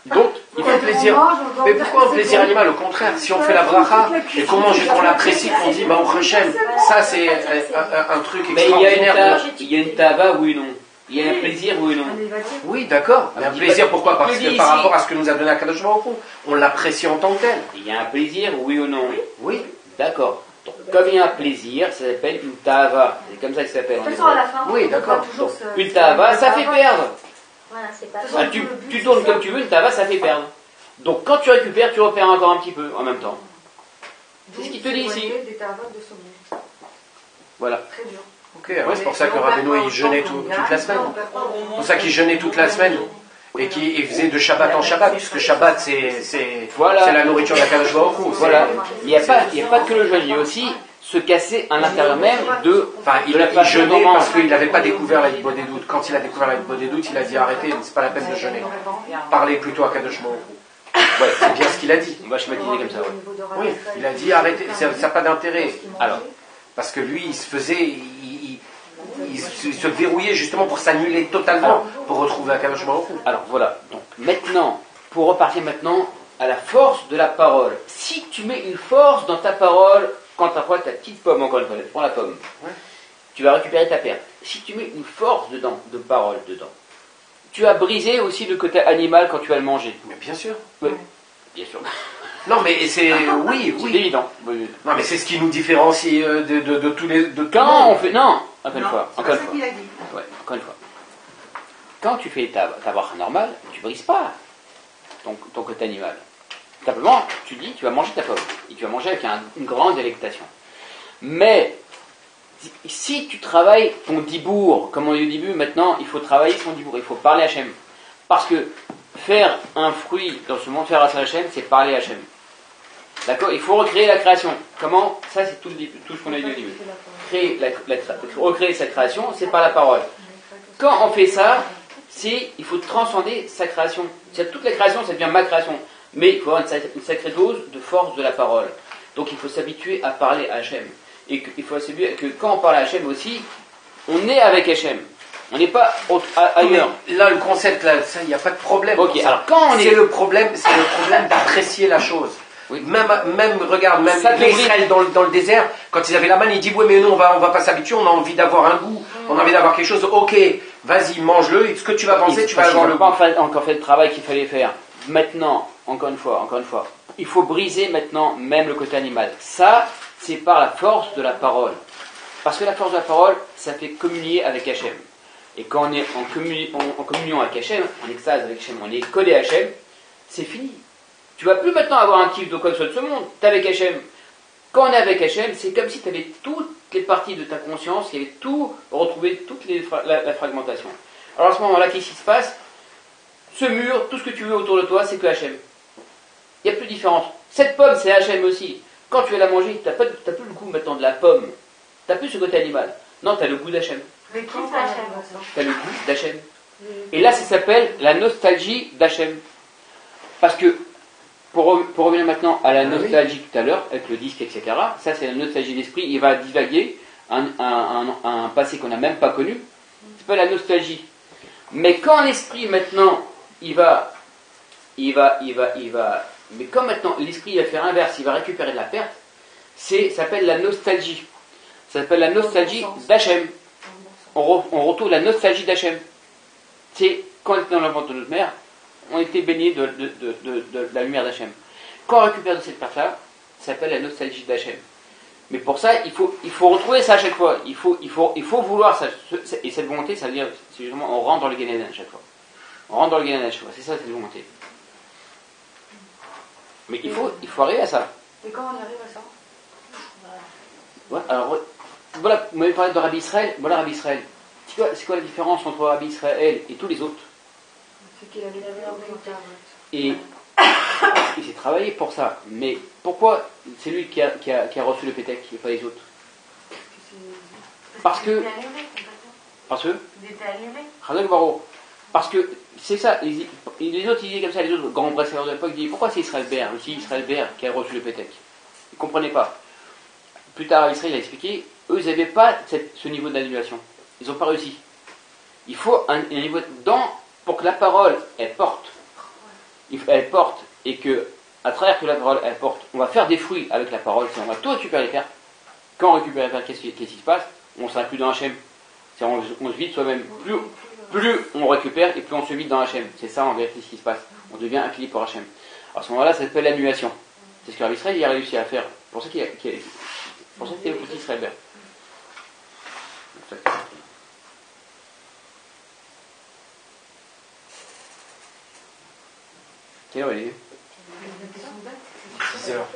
Donc, il faut plaisir. Mais pourquoi un plaisir animal? Au contraire, si on fait la bracha et qu'on mange et qu'on l'apprécie, qu'on dit bah on Hachem, ça c'est un truc mais il y extraordinaire. a une tava, oui ou non? Il y a un plaisir, oui ou non? Un évadir. Oui, d'accord. Mais un dis plaisir, pas- pourquoi? Parce je que dis par ici- rapport à ce que nous a donné Akadosh Baruch Hu, on l'apprécie en tant que tel. Il y a un plaisir, oui ou non? Oui. D'accord. Donc, comme il y a un plaisir, ça s'appelle une tava. C'est comme ça que ça s'appelle De en toute façon, à hébreu. la fin, Oui, on peut d'accord. pas toujours Donc, se- une tava, ça fait perdre. Voilà, c'est pas De toute Ah, façon, tu, le but, tu c'est tournes ça. comme tu veux, une tava, ça fait perdre. Donc quand tu récupères, tu repères encore un petit peu en même temps. C'est ce qu'il te dit ici. Des tavotes de saumon. Voilà. Très dur. Ok, ouais, c'est pour ça que Rabbeinu il jeûnait toute la semaine. C'est pour ça qu'il jeûnait toute la semaine. Et qu'il faisait de Shabbat en Shabbat, puisque Shabbat c'est Voilà. la nourriture d'Akadosh Baruch Hu. Voilà. Il n'y a pas que le jeûne, il y a aussi se casser à l'intérieur même de. Enfin, il jeûnait parce qu'il n'avait pas découvert la Hitbo des doutes. Quand il a découvert la Hitbo des doutes, il a dit arrêtez, c'est pas la peine de jeûner. Parlez plutôt à Kadosh Baruch Hu. Ouais, c'est bien ce qu'il a dit. On va schématiser comme ça. Ouais. Oui, il a dit arrêtez, ça n'a pas d'intérêt. Alors, Parce que lui, il se faisait, il se verrouillait justement pour s'annuler totalement, pour retrouver Akadosh Baruch Hu. alors voilà. Donc maintenant, pour repartir maintenant à la force de la parole. Si tu mets une force dans ta parole, quand tu apprends ta petite pomme, encore une fois, prends la pomme, Ouais. tu vas récupérer ta perte. Si tu mets une force dedans, de parole dedans, tu vas briser aussi le côté animal quand tu vas le manger. Mais bien sûr. Oui, bien sûr. Non, mais c'est oui, C'est oui. évident. Oui. Non, mais c'est ce qui nous différencie de tous les. De tout le Quand monde. on fait. Non, encore une Non, fois. c'est Encore pas une ça fois. qu'il a dit. Ouais, encore une fois. Quand tu fais ta bracha normale, tu brises pas ton côté animal. Simplement, tu dis, tu vas manger ta pomme. Et tu vas manger avec une grande délectation. Mais, si tu travailles ton dibour, comme on dit au début, maintenant, il faut travailler son dibour. Il faut parler à Hachem. Parce que faire un fruit dans ce monde, faire à Hachem, c'est parler à Hachem. D'accord? Il faut recréer la création. Comment? Ça, c'est tout ce qu'on a dit au début. Recréer sa création, c'est par la parole. Quand on fait ça, il faut transcender sa création. C'est-à-dire, toute la création, ça devient ma création. Mais il faut avoir une sacrée dose de force de la parole. Donc il faut s'habituer à parler à Hachem. Et il faut s'habituer que quand on parle à Hachem aussi, on est avec Hachem. On n'est pas ailleurs. Mais là, le concept, là, ça, il n'y a pas de problème. Ok, pour ça. alors quand on C'est est... le problème d'apprécier la chose. Oui. Même regarde, même Ça, les Israël dans le désert, quand ils avaient la manne, ils disent ouais mais nous on va pas s'habituer, on a envie d'avoir un goût, on a envie d'avoir quelque chose. Ok, vas-y mange-le. Et ce que tu vas penser, tu vas avoir le Ils goût. n'ont pas encore fait le travail qu'il fallait faire. Maintenant, encore une fois, il faut briser maintenant même le côté animal. Ça, c'est par la force de la parole. Parce que la force de la parole, ça fait communier avec Hachem. Et quand on est en communion avec Hachem, en extase avec Hachem, on est collé à Hachem, c'est fini. Tu vas plus maintenant avoir un kiff de quoi que ce soit de ce monde, tu es avec Hachem. Quand on est avec Hachem, c'est comme si tu avais toutes les parties de ta conscience, qui avaient tout retrouvé, toute la fragmentation. Alors à ce moment-là, qu'est-ce qui se passe? Ce mur, tout ce que tu veux autour de toi, c'est que Hachem. Il n'y a plus de différence. Cette pomme, c'est Hachem aussi. Quand tu vas la manger, tu n'as plus le goût maintenant de la pomme. Tu n'as plus ce côté animal. Non, tu as le goût d'Hachem. Mais Qui quand c'est Hachem? Tu as le goût d'Hachem. Et là, ça s'appelle la nostalgie d'Hachem. Parce que, pour revenir maintenant à la nostalgie tout à l'heure, avec le disque, etc., ça c'est la nostalgie d'esprit, il va divaguer un passé qu'on n'a même pas connu. C'est pas la nostalgie. Mais quand l'esprit maintenant, mais quand maintenant l'esprit va faire l'inverse, il va récupérer de la perte, ça s'appelle la nostalgie. Ça s'appelle la nostalgie d'Hachem. On retrouve la nostalgie d'Hachem. C'est quand on était dans le ventre de notre mère, on était baigné de la lumière d'Hachem. Quand on récupère de cette perte-là, ça s'appelle la nostalgie d'Hachem. Mais pour ça, il faut retrouver ça à chaque fois. Il faut vouloir ça. Et cette volonté, ça veut dire, c'est justement, on rentre dans le Gan Eden à chaque fois. On rentre dans le Gan Eden à chaque fois. C'est ça, cette volonté. Mais il faut arriver à ça. Et quand on y arrive à ça? Ouais, alors, voilà, vous m'avez parlé de Rabbi Israël. Voilà, Rabbi Israël. C'est quoi la différence entre Rabbi Israël et tous les autres? C'est qu'il avait la vérité. Et il s'est travaillé pour ça. Mais pourquoi c'est lui qui a reçu le pétec et pas les autres? Parce que... Parce que... Il était allumé. Chazak Baruch. Parce que c'est ça. Les autres, ils disaient comme ça, les autres grands brasseurs de l'époque disaient pourquoi c'est Israël Ber, aussi Israël Ber qui a reçu le pétec? Ils ne comprenaient pas. Plus tard, Israël a expliqué, eux, ils n'avaient pas ce niveau d'annulation. Ils n'ont pas réussi. Il faut un niveau pour que la parole, elle porte. Elle porte, et que, à travers que la parole, elle porte, on va faire des fruits avec la parole, on va tout récupérer les pertes. Quand on récupère les pertes, qu'est-ce qui se passe? On ne sera plus dans Hachem. On se vide soi-même. Plus plus on récupère et plus on se vide dans Hachem. C'est ça en vérité ce qui se passe. On devient infini pour Hachem. À ce moment-là, ça s'appelle l'annulation. C'est ce que Rabbi Israël a réussi à faire. C'est pour ça qu'il est le petit Israël. Quelle heure il est? 10 heures.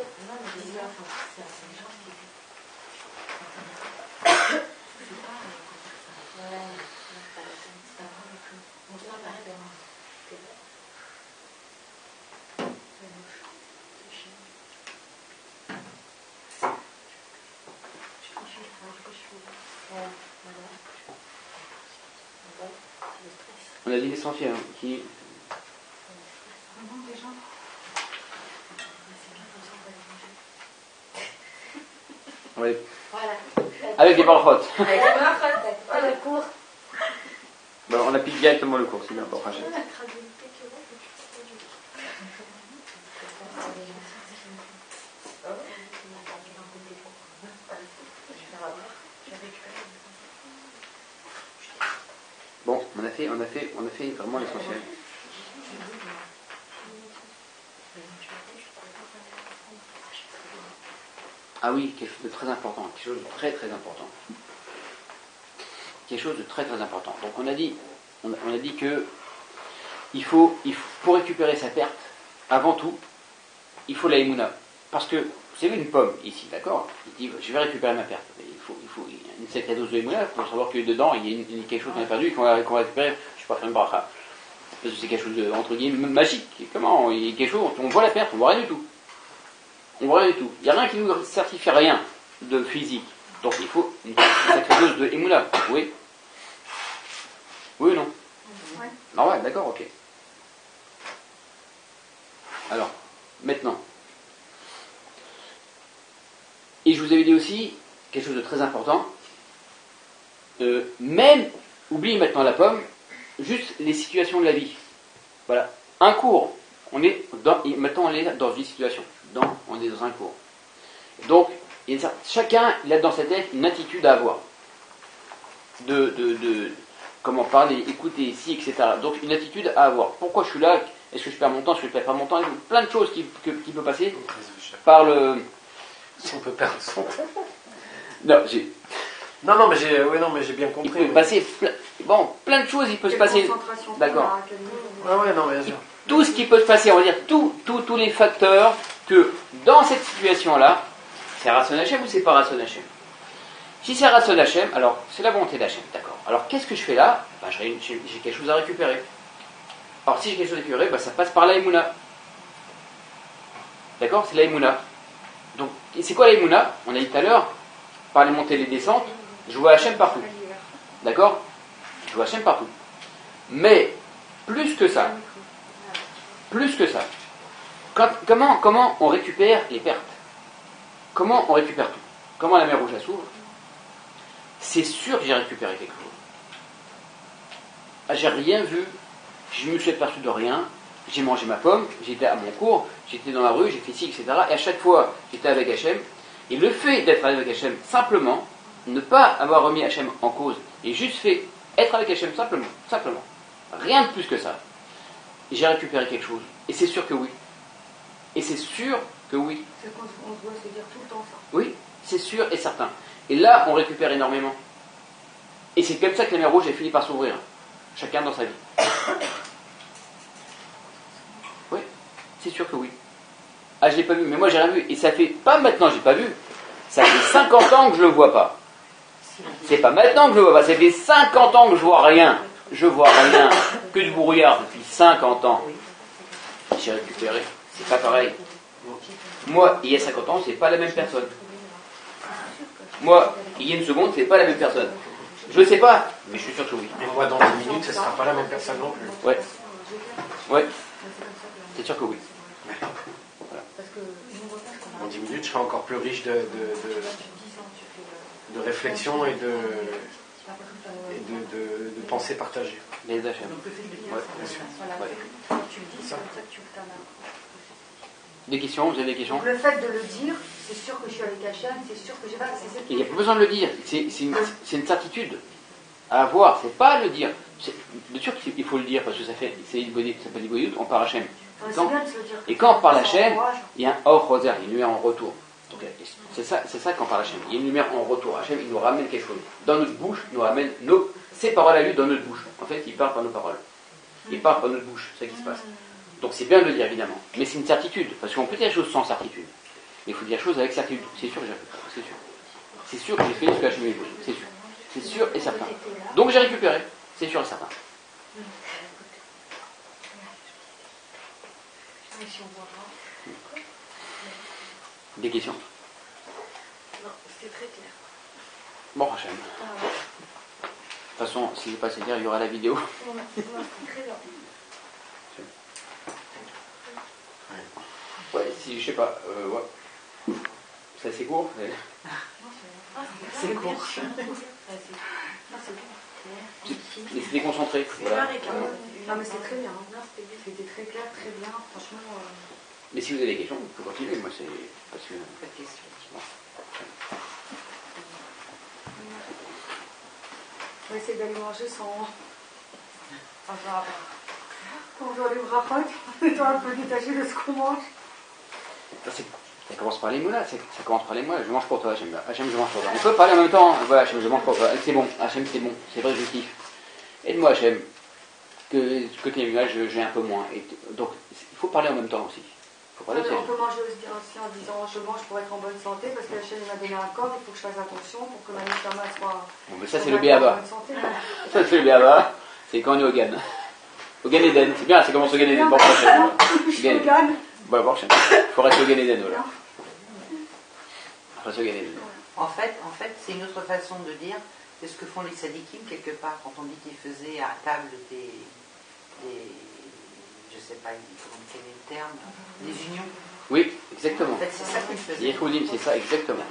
On a dit l'essentiel, hein, qui... Oui. Voilà. Avec des barchotes. Avec les barchotes, le cours. Bon, on applique directement le cours, c'est bien pour Hachem. Bon, on a fait vraiment l'essentiel. Ah oui, quelque chose de très important, quelque chose de très très important. Quelque chose de très très important. Donc on a dit que pour récupérer sa perte, avant tout, il faut la émouna. Parce que, vous savez, une pomme ici, d'accord? Il dit, je vais récupérer ma perte. Il faut une sacrée dose de émouna pour savoir que dedans, il y a quelque chose qu'on a perdu et qu'on va récupérer. Je ne suis pas faire une bracha. Parce que c'est quelque chose de, entre guillemets, magique. Comment? Il y a quelque chose, on voit la perte, on voit rien du tout. On voit rien du tout. Il n'y a rien qui nous certifie rien de physique. Donc il faut une sacrée dose de émouna. Oui? Oui ou non? Ouais. Normal, d'accord, ok. Alors, maintenant. Et je vous avais dit aussi quelque chose de très important. Même, oublie maintenant la pomme, juste les situations de la vie. Voilà. Un cours. Maintenant on est dans une situation. On est dans un cours. Donc, chacun il a dans sa tête une attitude à avoir. De comment parler, écouter, si, etc. Donc une attitude à avoir. Pourquoi je suis là? Est-ce que je perds mon temps? Est-ce que je perds pas mon temps? Plein de choses qui peuvent passer par le... Si on peut perdre son temps. Non, mais j'ai bien compris. Il peut passer plein de choses, il peut se passer. D'accord. Ouais, non, bien sûr. Tout ce qui peut se passer, on va dire tous les facteurs que dans cette situation-là, c'est Ratson Hachem ou c'est pas Ratson Hachem? Si c'est Ratson Hachem, alors c'est la volonté d'Hachem, d'accord. Alors qu'est-ce que je fais là? J'ai quelque chose à récupérer. Alors si j'ai quelque chose à récupérer, ça passe par la Emouna. D'accord? C'est la Emouna. Donc, c'est quoi la Emouna? On a dit tout à l'heure, par les montées et les descentes, je vois Hachem partout. D'accord? Je vois Hachem partout. Mais, plus que ça, comment on récupère les pertes? Comment on récupère tout? Comment la mer rouge s'ouvre? C'est sûr que j'ai récupéré quelque chose. J'ai rien vu, je me suis aperçu de rien, j'ai mangé ma pomme, j'étais à mon cours, j'étais dans la rue, j'ai fait ci, etc. Et à chaque fois, j'étais avec Hachem. Et le fait d'être avec Hachem, simplement, ne pas avoir remis Hachem en cause, et juste fait être avec Hachem, simplement. Rien de plus que ça. J'ai récupéré quelque chose. Et c'est sûr que oui. C'est qu'on doit se dire tout le temps ça. Oui, c'est sûr et certain. Et là, on récupère énormément. Et c'est comme ça que la mer rouge a fini par s'ouvrir. Chacun dans sa vie. Oui, c'est sûr que oui. Ah, je l'ai pas vu, mais moi j'ai rien vu. Et ça fait, pas maintenant, j'ai pas vu. Ça fait 50 ans que je le vois pas. C'est pas maintenant que je le vois pas. Ça fait 50 ans que je vois rien. Je vois rien. Que du brouillard depuis 50 ans. J'ai récupéré. C'est pas pareil. Moi, il y a 50 ans, c'est pas la même personne. Moi, il y a une seconde, c'est pas la même personne. Je sais pas, mais je suis sûr que oui. Et moi, dans 10 minutes, ce sera pas la même personne non plus. Ouais. C'est sûr que oui. Voilà. En 10 minutes, je serai encore plus riche de réflexion et de pensées partagées. Les achats. Ouais, bien sûr. Ouais. C'est ça. Des questions? Vous avez des questions? Donc le fait de le dire, c'est sûr que je suis avec Hachem, c'est sûr que j'ai pas. Il n'y a pas besoin de le dire. C'est une certitude à avoir. C'est pas le dire. Bien sûr qu'il faut le dire, parce que ça s'appelle Iboyout, on parle Hachem. C'est bien de se le dire. Et quand on parle Ça Hachem, encourage. il y a un Or Roser, il y a une lumière en retour. Donc, c'est ça qu'on parle Hachem. Il y a une lumière en retour. Hachem, il nous ramène quelque chose. Dans notre bouche, il nous ramène ses paroles à lui dans notre bouche. En fait, il parle par nos paroles. Il parle par notre bouche, c'est ça qui se passe. Donc c'est bien de le dire, évidemment. Mais c'est une certitude, parce qu'on peut dire des choses sans certitude. Mais il faut dire des choses avec certitude. C'est sûr que j'ai récupéré, c'est sûr. C'est sûr que j'ai fait ce que Hachem m'a dit, c'est sûr. C'est sûr et certain. Donc j'ai récupéré, c'est sûr et certain. Des questions? Non, c'était très clair. Bon, Hachem. De toute façon, si c'est pas assez clair, il y aura la vidéo. Non, c'était très bien. Ouais, si, je sais pas. Ouais. C'est assez court. Mais... C'est court. Mais c'est déconcentré. Voilà. Non, mais c'est très bien. C'était très clair, très bien. Franchement. Mais si vous avez des questions, vous pouvez continuer. Moi, c'est parce que. Pas de questions. On va essayer d'aller manger sans. Quand on doit aller au brachot, on est un peu détaché de ce qu'on mange. Ça commence par les mots là, ça commence par les mots là. Je mange pour toi, Hachem. Hachem, je mange pour toi. On peut parler en même temps. Voilà, Hachem, je mange pour toi. C'est bon, Hachem, c'est bon. C'est vrai, je kiffe. Aide-moi, Hachem. Que tes images, j'ai un peu moins. Et donc, il faut parler en même temps aussi. Faut parler aussi. On peut manger aussi en disant je mange pour être en bonne santé parce que Hachem m'a donné un corps, il faut que je fasse attention pour que ma neshama soit. Bon, mais ça, c'est le béaba. en bonne santé. Ça, c'est le béaba. C'est quand on est au Gan. Au Gan Eden. C'est bien, ça commence au Gan Eden. Bon, prochaine. Je suis au Gan. Bon, prochaine. Il faut rester au Gan Eden, voilà. Rester au Gan Eden. En fait, c'est une autre façon de dire, c'est ce que font les sadikim quelque part, quand on dit qu'ils faisaient à table des je sais pas, quel est le terme, des unions. Oui, exactement. En fait, c'est ça qu'ils faisaient. Les Yehudim, c'est ça, exactement.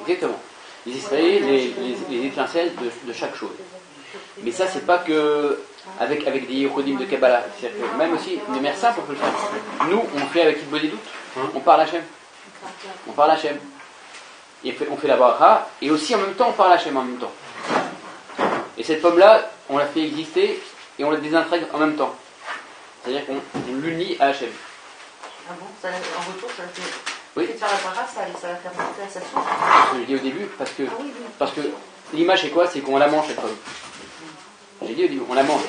Exactement. Ils extrayaient les étincelles de chaque chose. Mais ça, c'est pas que avec des Yehudim de Kabbalah. C'est-à-dire que même aussi, une mère simple, on peut le faire. Nous, on fait avec Hitbodé doute. On parle Hachem. On parle Hachem. Et on fait la bracha, et aussi en même temps, on parle Hachem en même temps. Et cette pomme-là, on la fait exister, et on la désintègre en même temps. C'est-à-dire qu'on l'unit à Hachem. Ah bon, en retour, ça fait. Oui. Le fait de faire la bracha, ça va faire monter à sa source. C'est ce que j'ai dit au début, parce que l'image c'est quoi? C'est qu'on la mange cette pomme. J'ai dit au début, on la mange.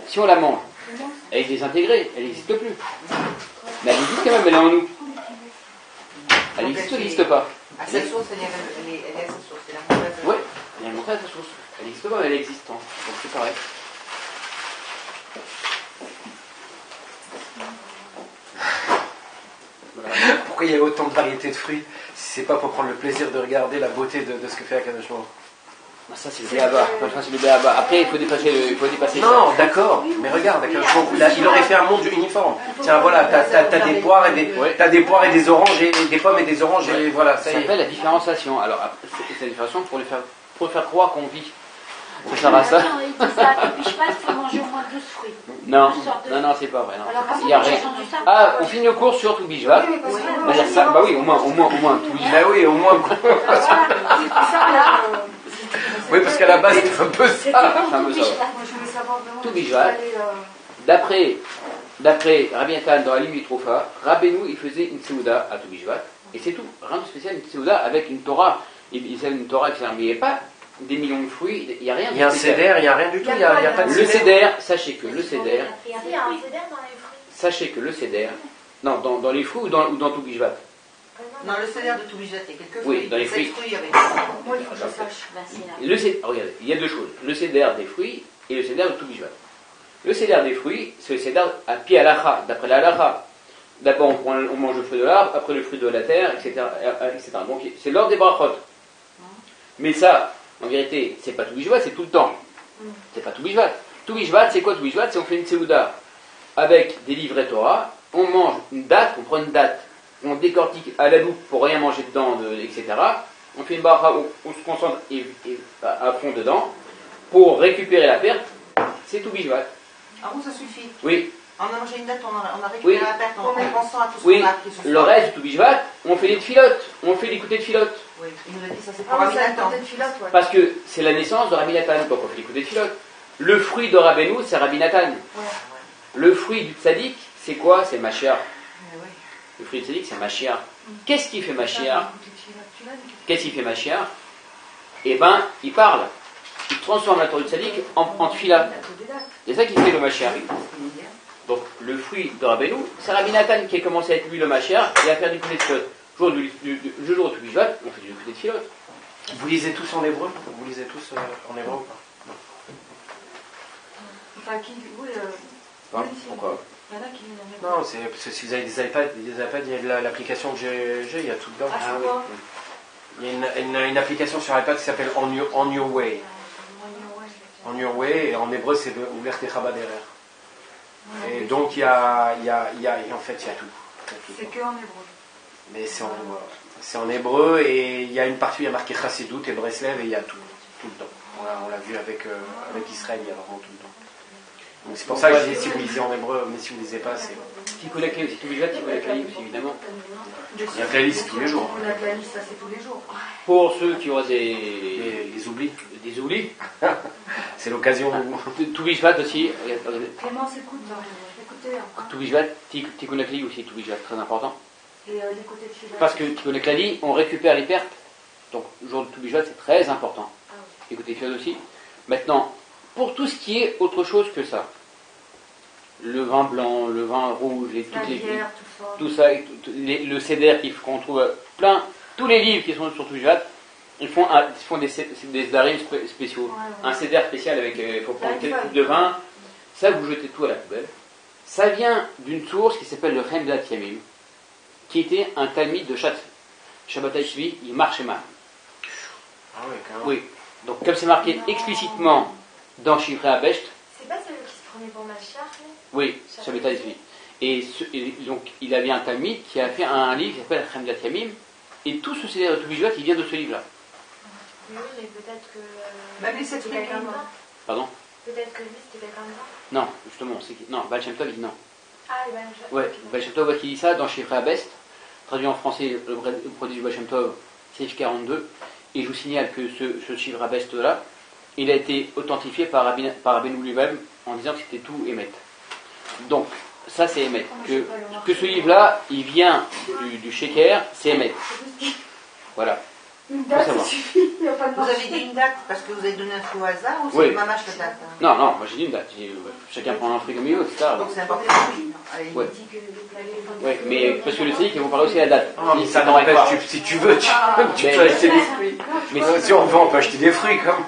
Si on la mange, elle est désintégrée, elle n'existe plus. Mais elle existe quand même, elle est en nous. Elle existe ou elle n'existe pas? À sa source, elle est à sa source. Elle est montée à sa source. Oui, elle est montée à sa source. Elle n'existe pas, mais elle est existante. Donc c'est pareil. Voilà. Pourquoi il y a autant de variétés de fruits si c'est pas pour prendre le plaisir de regarder la beauté de ce que fait Akadosh Baruch Hu? Ça c'est le béaba. C'est le béaba. Après il faut dépasser Non, d'accord, mais regarde, Akadosh Baruch Hu, là, il aurait fait un monde uniforme. Tiens, voilà, t'as des poires et des oranges et des pommes et des oranges et voilà, ça ça y est. s'appelle la différenciation. Alors c'est la différenciation pour faire croire qu'on vit. Ça sert à ça? Non, il dit ça. Et puis je pense qu'il faut manger au moins 12 fruits. Non, 12 sortes de non, fruits. c'est pas vrai. Non. Alors, Il y a rien. entendu ça? Ah, on finit le cours sur tout Bishvat. C'est-à-dire ça, bah oui, au moins tout Bishvat. Bah oui, au moins. Oui, parce qu'à la base, c'est un peu ça. C'est un peu ça. Je voulais savoir vraiment. Tout Bishvat. D'après Rabbi Nathan dans Ali Mitrofa, Rabbeinu il faisait une Seouda à tout Bishvat. Et c'est tout. Rien de spécial, une Seouda avec une Torah. Il faisait une Torah, etc. Mais il n'y a pas des millions de fruits, il n'y a rien de Il y a un spécial. céder, il n'y a rien du tout, il n'y a pas de Le céder. céder, sachez que le céder, Il y a un céder dans les fruits. sachez que le céder, non, dans les fruits ou dans tout Bishvat. Non, le salaire de tout bijat, il y a quelques Oui, fruits. dans les 7 fruits. avec. Moi, il faut que je sache. Ben, c'est là. Le céder, regardez, il y a deux choses. Le céder des fruits et le céder de tout Bishvat. Le céder des fruits, c'est le céder à pied à l'alacha, d'après la halacha. D'abord, on mange le fruit de l'arbre, après le fruit de la terre, etc. etc. Donc, c'est l'ordre des brachot. Mais ça, en vérité, c'est pas tout Bishvat, c'est tout le temps. C'est pas tout Bishvat. Tout Bishvat, c'est quoi tout Bishvat? C'est on fait une Seouda avec des livrets Torah, on mange une date, on prend une date, on décortique à la loupe pour rien manger dedans, etc. On fait une bracha, on se concentre à fond dedans pour récupérer la perte. C'est tout Bishvat. Ah bon, ça suffit. Oui. On a mangé une date, on a récupéré la perte en pensant à tout ce Oui, qu'on a appris ce le soir. reste du tout Bishvat, on fait les filotes, on fait les goûters de filotes. Oui, il nous a dit ça, c'est Ah pour oui, ça Rabbi Nathan. peut-être filote, ouais. Parce que c'est la naissance de Rabbi Nathan, donc on fait les goûters de filotes. Le fruit de Rabbeinu, c'est Rabbi Nathan. Le fruit du tzaddik, c'est quoi? C'est Mashiach. Le fruit du tzaddik, c'est Mashiach. Qu'est-ce qui fait Mashiach? Qu'est-ce qui fait Mashiach? Eh ben, il parle. Il transforme la Torah du tzaddik en tefila. C'est ça qui fait le Mashiach. Donc, le fruit de Rabbeinu, c'est Rabbi Nathan qui a commencé à être lui le Mashiach et à faire du côté de Tfilot. Le jour de Tubishvat, on fait du côté de Tfilot. Vous lisez tous en hébreu? Vous lisez tous en hébreu ou pas? Enfin, qui, oui, Pourquoi? il y en a qui... Non, c'est parce que si vous avez des iPads, il y a l'application que j'ai, il y a tout dedans. Ah, c'est quoi? Il y a une application sur iPad qui s'appelle On Your Way. On Your Way, et en hébreu c'est Ulertecha Baderer. Et donc en fait il y a tout. C'est que en hébreu. Mais c'est en hébreu et il y a une partie où il y a marqué Chassidut et Breslev et il y a tout le temps. On l'a vu avec Israël, il y a vraiment tout le temps. Donc c'est pour ça que je dis si vous lisez en hébreu, mais si vous ne lisez pas, c'est... Tikkun HaKlali aussi, Tubishvat, Tikkun HaKlali aussi, évidemment. Il y a HaKlali, c'est tous les jours. La HaKlali, ça c'est tous les jours. Pour ceux qui auraient Les oublis. des oublis, C'est l'occasion. Tubishvat aussi. Clément, écoute, écoutez. Tubishvat, Tikkun HaKlali aussi, Tubishvat, très important. Et l'écouter de Tfila. Parce que Tikkun HaKlali, on récupère les pertes. Donc, le jour de Tubishvat, c'est très important. Écoutez Tfilot aussi. Maintenant, pour tout ce qui est autre chose que ça, le vin blanc, le vin rouge, et toutes les bière, tout ça, le céder qu'on trouve plein, tous les livres qui sont sur Tubishvat, ils font des darim spéciaux. Ouais. Un céder spécial avec, il faut prendre quelques coupes de vin, ça vous jetez tout à la poubelle. Ça vient d'une source qui s'appelle le Chemdat Yamim, qui était un talmid de Shabbat Shvi, il marchait mal. Ah oui, quand même. Oui, donc comme c'est marqué explicitement dans Shivrei Abesht, C'est pas celui qui se prenait pour Mashiach, lui? oui, Shabbat Shvi. Et donc il avait un talmid qui a fait un livre qui s'appelle Chemdat Yamim, et tout ce céder de Tubishvat, il vient de ce livre-là. Oui, mais peut-être que. Bah, lui, c'est c'était quelqu'un d'autre. Pardon? Peut-être que lui, c'était quelqu'un d'autre. Non, justement, non, Baal Shem Tov, il dit non. Ah, et ben, je. Ouais, Baal Shem Tov, qui dit ça dans Shivrei Abesht, traduit en français, le prodige Baal Shem Tov, siège 42, et je vous signale que ce Shivrei Abesht-là, il a été authentifié par Rabbeinu lui-même en disant que c'était tout Emet. Donc, ça c'est Emet. Que ce livre-là, il vient du Sheker, c'est Emet. Voilà. Une date, ça suffit. Il n'y a pas de Vous avez dit une date parce que vous avez donné un fruit au hasard ou c'est Oui. mamache la date? Non, moi j'ai dit une date. J'ai dit, chacun prend un fruit comme il veut, etc. Donc c'est important le fruit. Allez. Ouais. Ouais, mais parce que le tzaddik, il vous parle aussi à la date. Non, mais ça n'empêche, si tu veux, tu peux acheter des fruits. Mais Si on veut, on peut acheter des fruits comme.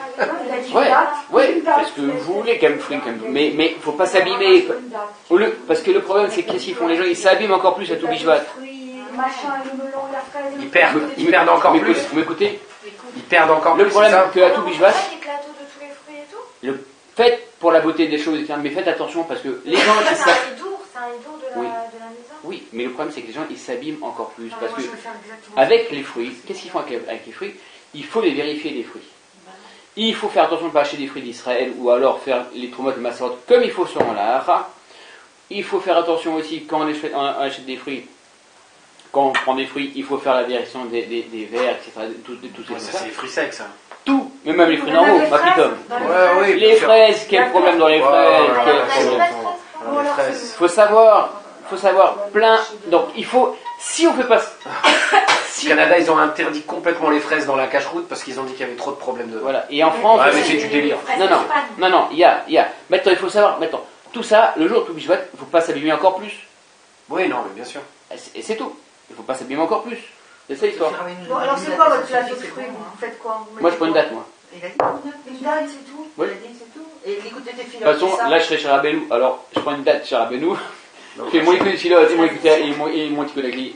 ouais, parce que vous voulez quand même fruit comme vous. Mais il ne faut pas s'abîmer. Parce que le problème, c'est qu'est-ce qu'ils font les gens? Ils s'abîment encore plus à tout Bishvat. Ils perdent encore plus. Vous m'écoutez? Ils perdent encore plus. Le problème, c'est ça c'est qu'à tout Bishvat, Les plateaux de tous les fruits et tout. le fait pour la beauté des choses, etc. Mais faites attention parce que les gens qui C'est un hidour de Oui. la maison. Oui, mais le problème c'est que les gens ils s'abîment encore plus parce que Moi, je vais faire exactement avec les fruits, qu'est-ce qu'ils font avec les fruits? Il faut les vérifier les fruits. Il faut faire attention de ne pas acheter des fruits d'Israël ou alors faire les troumotes de Masorot comme il faut selon la hara. Il faut faire attention aussi quand on achète des fruits. Quand on prend des fruits, il faut faire la vérification des verres, etc. Tout Ouais, ça, c'est les fruits secs, ça. tout, mais même les fruits normaux, ma petite homme. Ouais, oui. Les fraises, quel problème dans les fraises? Ouais, quel ouais, problème. Dans les fraises. Faut savoir plein. Donc il faut, si on fait pas, Au Canada, ils ont interdit complètement les fraises dans la cache-route parce qu'ils ont dit qu'il y avait trop de problèmes de. voilà. Et en France, Ouais, mais c'est du délire. non, il y a. Maintenant, il faut savoir, tout ça, le jour de Tubishvat, il ne faut pas s'abîmer encore plus. Oui, non, mais bien sûr. Et c'est tout. Il ne faut pas s'abîmer encore plus. C'est ça l'histoire. Bon, alors c'est quoi votre plateau de fruits? Vous faites quoi? Moi, je prends une date, moi. Il a dit une date? Une date, c'est tout? Oui. Il a dit c'est tout. Et l'écoute des De filets. toute façon, là, je serai chez Rabbeinu. Alors, je prends une date chez Rabbeinu. Je fais mon écoute de Shiloh et mon Tikkun HaKlali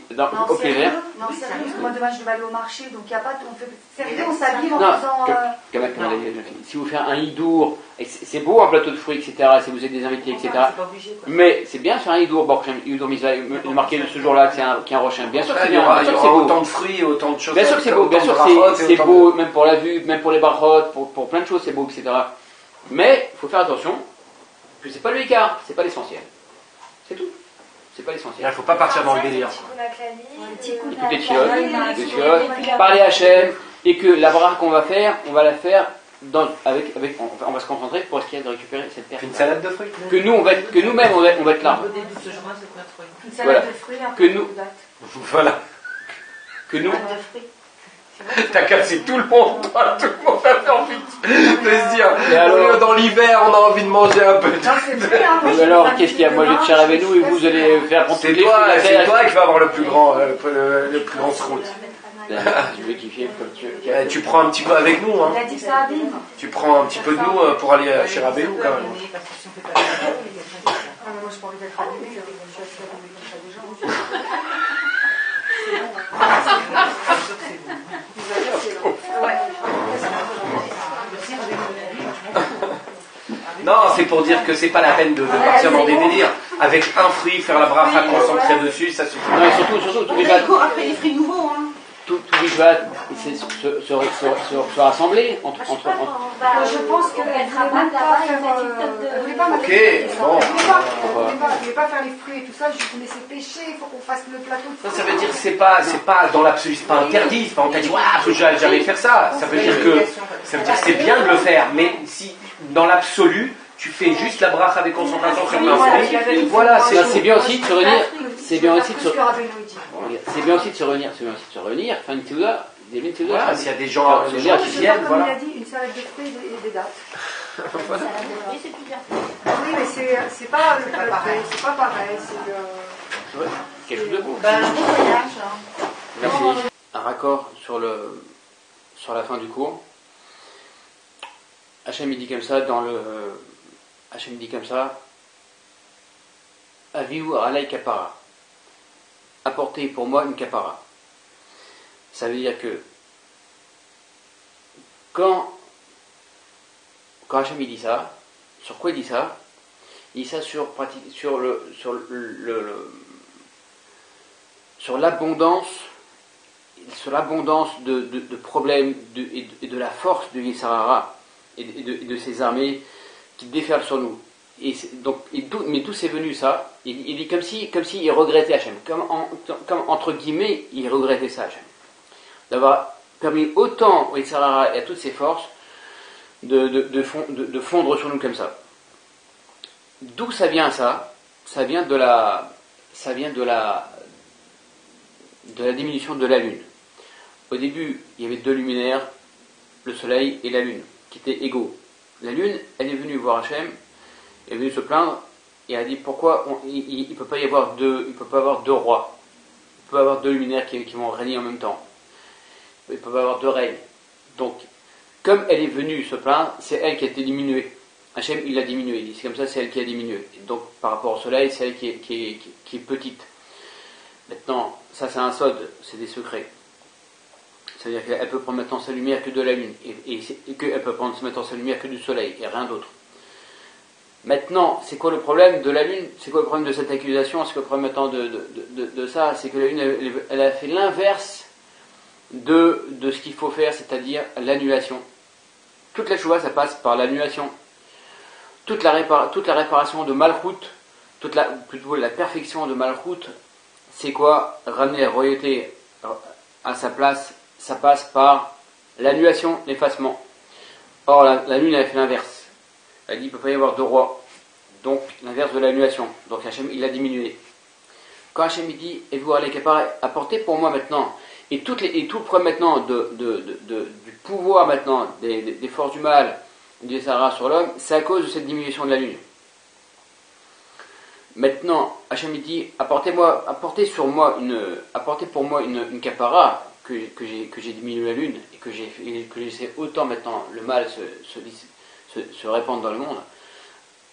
au plaisir. Non, sérieux, parce que moi demain je devais aller au marché, donc il n'y a pas de. On fait. Sérieux, on s'habille en Non, faisant. comme elle a dit, si vous faites un hidour, c'est beau un plateau de fruits, etc., si vous avez des invités, etc. C'est pas obligé quoi. Mais c'est bien de faire un hidour, bon, hidour misva, marqué de ce jour-là qu'il y a un rocher. Bien sûr que c'est Il y bien, aura bien sûr que c'est beau. autant de fruits, autant de choses. Bien sûr que c'est beau, bien sûr que c'est beau, même pour la vue, même pour les barrottes, pour plein de choses, c'est beau, etc. Mais il faut faire attention que c'est pas le écart, c'est pas l'essentiel. C'est tout. C'est pas Il l'essentiel. ne faut pas partir dans le délire. Écoutez Tchilot, parler Hachem, et que la bracha qu'on va faire, on va la faire on va se concentrer pour essayer de récupérer cette perte. Une salade de fruits. Que nous-mêmes, on va être là. Au début de ce journal, c'est notre fruit. Une Voilà. salade de fruits, un Que peu nous- de date. Voilà. Que nous, Pas de fruits. T'as cassé tout le monde. Tout le monde a envie de se dire. Et alors- Dans l'hiver, on a envie de manger un peu. Non, c'est vrai, hein, moi, mais je alors, fais qu'est-ce qu'il y a? Moi, je vais te faire avec nous et vous allez faire prendre C'est toutes les toi, fruits de la c'est terre. toi qui vas avoir le plus grand, le plus grand sroute. Tu veux kiffer comme tu veux. Tu prends un petit peu avec nous, hein. Il a dit que ça abîme. Tu prends un petit peu de nous pour aller chez Rabelou quand même. Parce que si on fait pas ça, Ah, mais moi, j'ai pas envie d'être abîmée, je suis assez abîmée comme ça déjà. Non, c'est pour dire que c'est pas la peine de partir dans des délires. Avec un fruit, faire la bracha concentrée dessus, ça suffit. Non, et surtout, tous les Après, il bats, court après les fruits nouveaux. Hein. tous les bats, c'est se rassembler entre. Je pense qu'elle ne voulait pas faire. Elle voulait pas Ok, m'appeler. bon. Elle voulait pas faire les fruits et tout ça. Je lui disais c'est péché, il faut qu'on fasse le plateau de Ça veut dire que c'est pas dans l'absolu, c'est pas interdit. C'est pas on t'a dit, waouh, faut jamais faire ça. Ça veut dire que c'est bien de le faire, mais si dans l'absolu, tu fais juste la bracha avec concentration sur un fruit, voilà, Ça, c'est bien aussi de se réunir. C'est bien aussi de se. que Rabbeinu dit. C'est bien aussi de se réunir. C'est bien aussi de se réunir. Fin de Teuda, des Teuda. Voilà, s'il y a des gens Je qui sais pas, viennent, comme voilà. il a dit, une salade de fruits et des dates. Salade de fruits, c'est plusieurs fruits. Oui, mais c'est pas le pareil. C'est pas pareil. C'est Quelque chose de beau. Ben, un bon voyage. Hein. Merci. Un raccord sur la fin du cours. Hachem il dit comme ça Hachem dit comme ça. Avihu alay kapara. Apportez pour moi une kapara. Ça veut dire que quand Hachem il dit ça, sur quoi il dit ça? Il dit ça sur l'abondance de problèmes et de la force de Yisarara et de ses armées qui déferlent sur nous. Mais d'où c'est venu ça? Il dit comme si il regrettait Hachem, comme entre guillemets il regrettait ça Hachem, d'avoir permis autant au Yisarara et à toutes ses forces de fondre sur nous comme ça. D'où ça vient ça? Ça vient de la diminution de la lune. Au début, il y avait deux luminaires, le soleil et la lune, qui étaient égaux. La lune, elle est venue voir Hachem, elle est venue se plaindre, et elle a dit pourquoi il ne peut pas y avoir il peut pas avoir deux rois, il peut pas avoir deux luminaires qui vont régner en même temps, il ne peut pas avoir deux règnes. Donc, comme elle est venue se plaindre, c'est elle qui a été diminuée. Hachem, il l'a diminuée, il dit c'est comme ça, c'est elle qui a diminué. Et donc, par rapport au soleil, c'est elle qui est petite. Maintenant, ça c'est un sod, c'est des secrets. C'est-à-dire qu'elle peut prendre maintenant sa lumière que de la lune, et qu'elle peut prendre maintenant sa lumière que du soleil, et rien d'autre. Maintenant, c'est quoi le problème de la lune? C'est quoi le problème de cette accusation? C'est quoi le problème maintenant de ça? C'est que la lune, elle a fait l'inverse de ce qu'il faut faire, c'est-à-dire l'annulation. Toute la chouva, ça passe par l'annulation. Toute la réparation de Malchut, plutôt la perfection de Malchut, c'est quoi? Ramener la royauté à sa place, ça passe par l'annulation, l'effacement. Or, la lune, elle a fait l'inverse. Elle dit qu'il ne peut pas y avoir deux rois. Donc, l'inverse de l'annulation. Donc, Hachem, il l'a diminué. Quand Hachem, il dit, et vous allez apporter pour moi maintenant, et tout le problème maintenant du pouvoir maintenant, des forces du mal, du Sahara sur l'homme, c'est à cause de cette diminution de la lune. Maintenant, Hachem dit, apportez pour moi une kapara, que j'ai diminué la lune, et que j'ai laissé autant maintenant le mal se répandre dans le monde.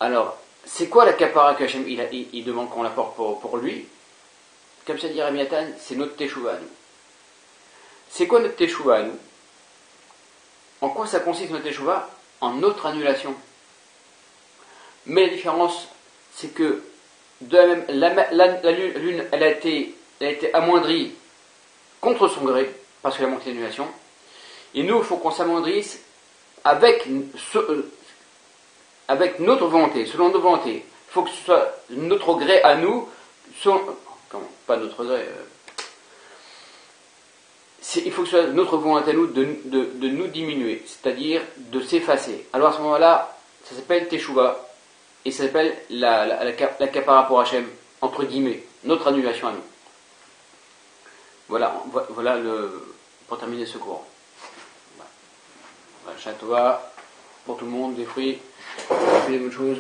Alors, c'est quoi la kapara que Hachem il demande qu'on l'apporte pour lui? Comme ça dit Rabbi Nathan, c'est notre teshuva à nous. C'est quoi notre teshuva à nous? En quoi ça consiste notre teshuva? En notre annulation. Mais la différence, c'est que de la même, la lune, elle a été amoindrie contre son gré, parce qu'elle a manqué d'annulation. Et nous, il faut qu'on s'amoindrisse avec notre volonté, selon nos volontés. Il faut que ce soit notre gré à nous, pas notre gré. il faut que ce soit notre volonté à nous de nous diminuer, c'est-à-dire de s'effacer. Alors à ce moment-là, ça s'appelle Teshuvah, et ça s'appelle la kapara pour Hachem, entre guillemets, notre annulation à nous. Voilà pour terminer ce cours. Voilà, Shabbat Tova pour tout le monde, des fruits, des bonnes choses.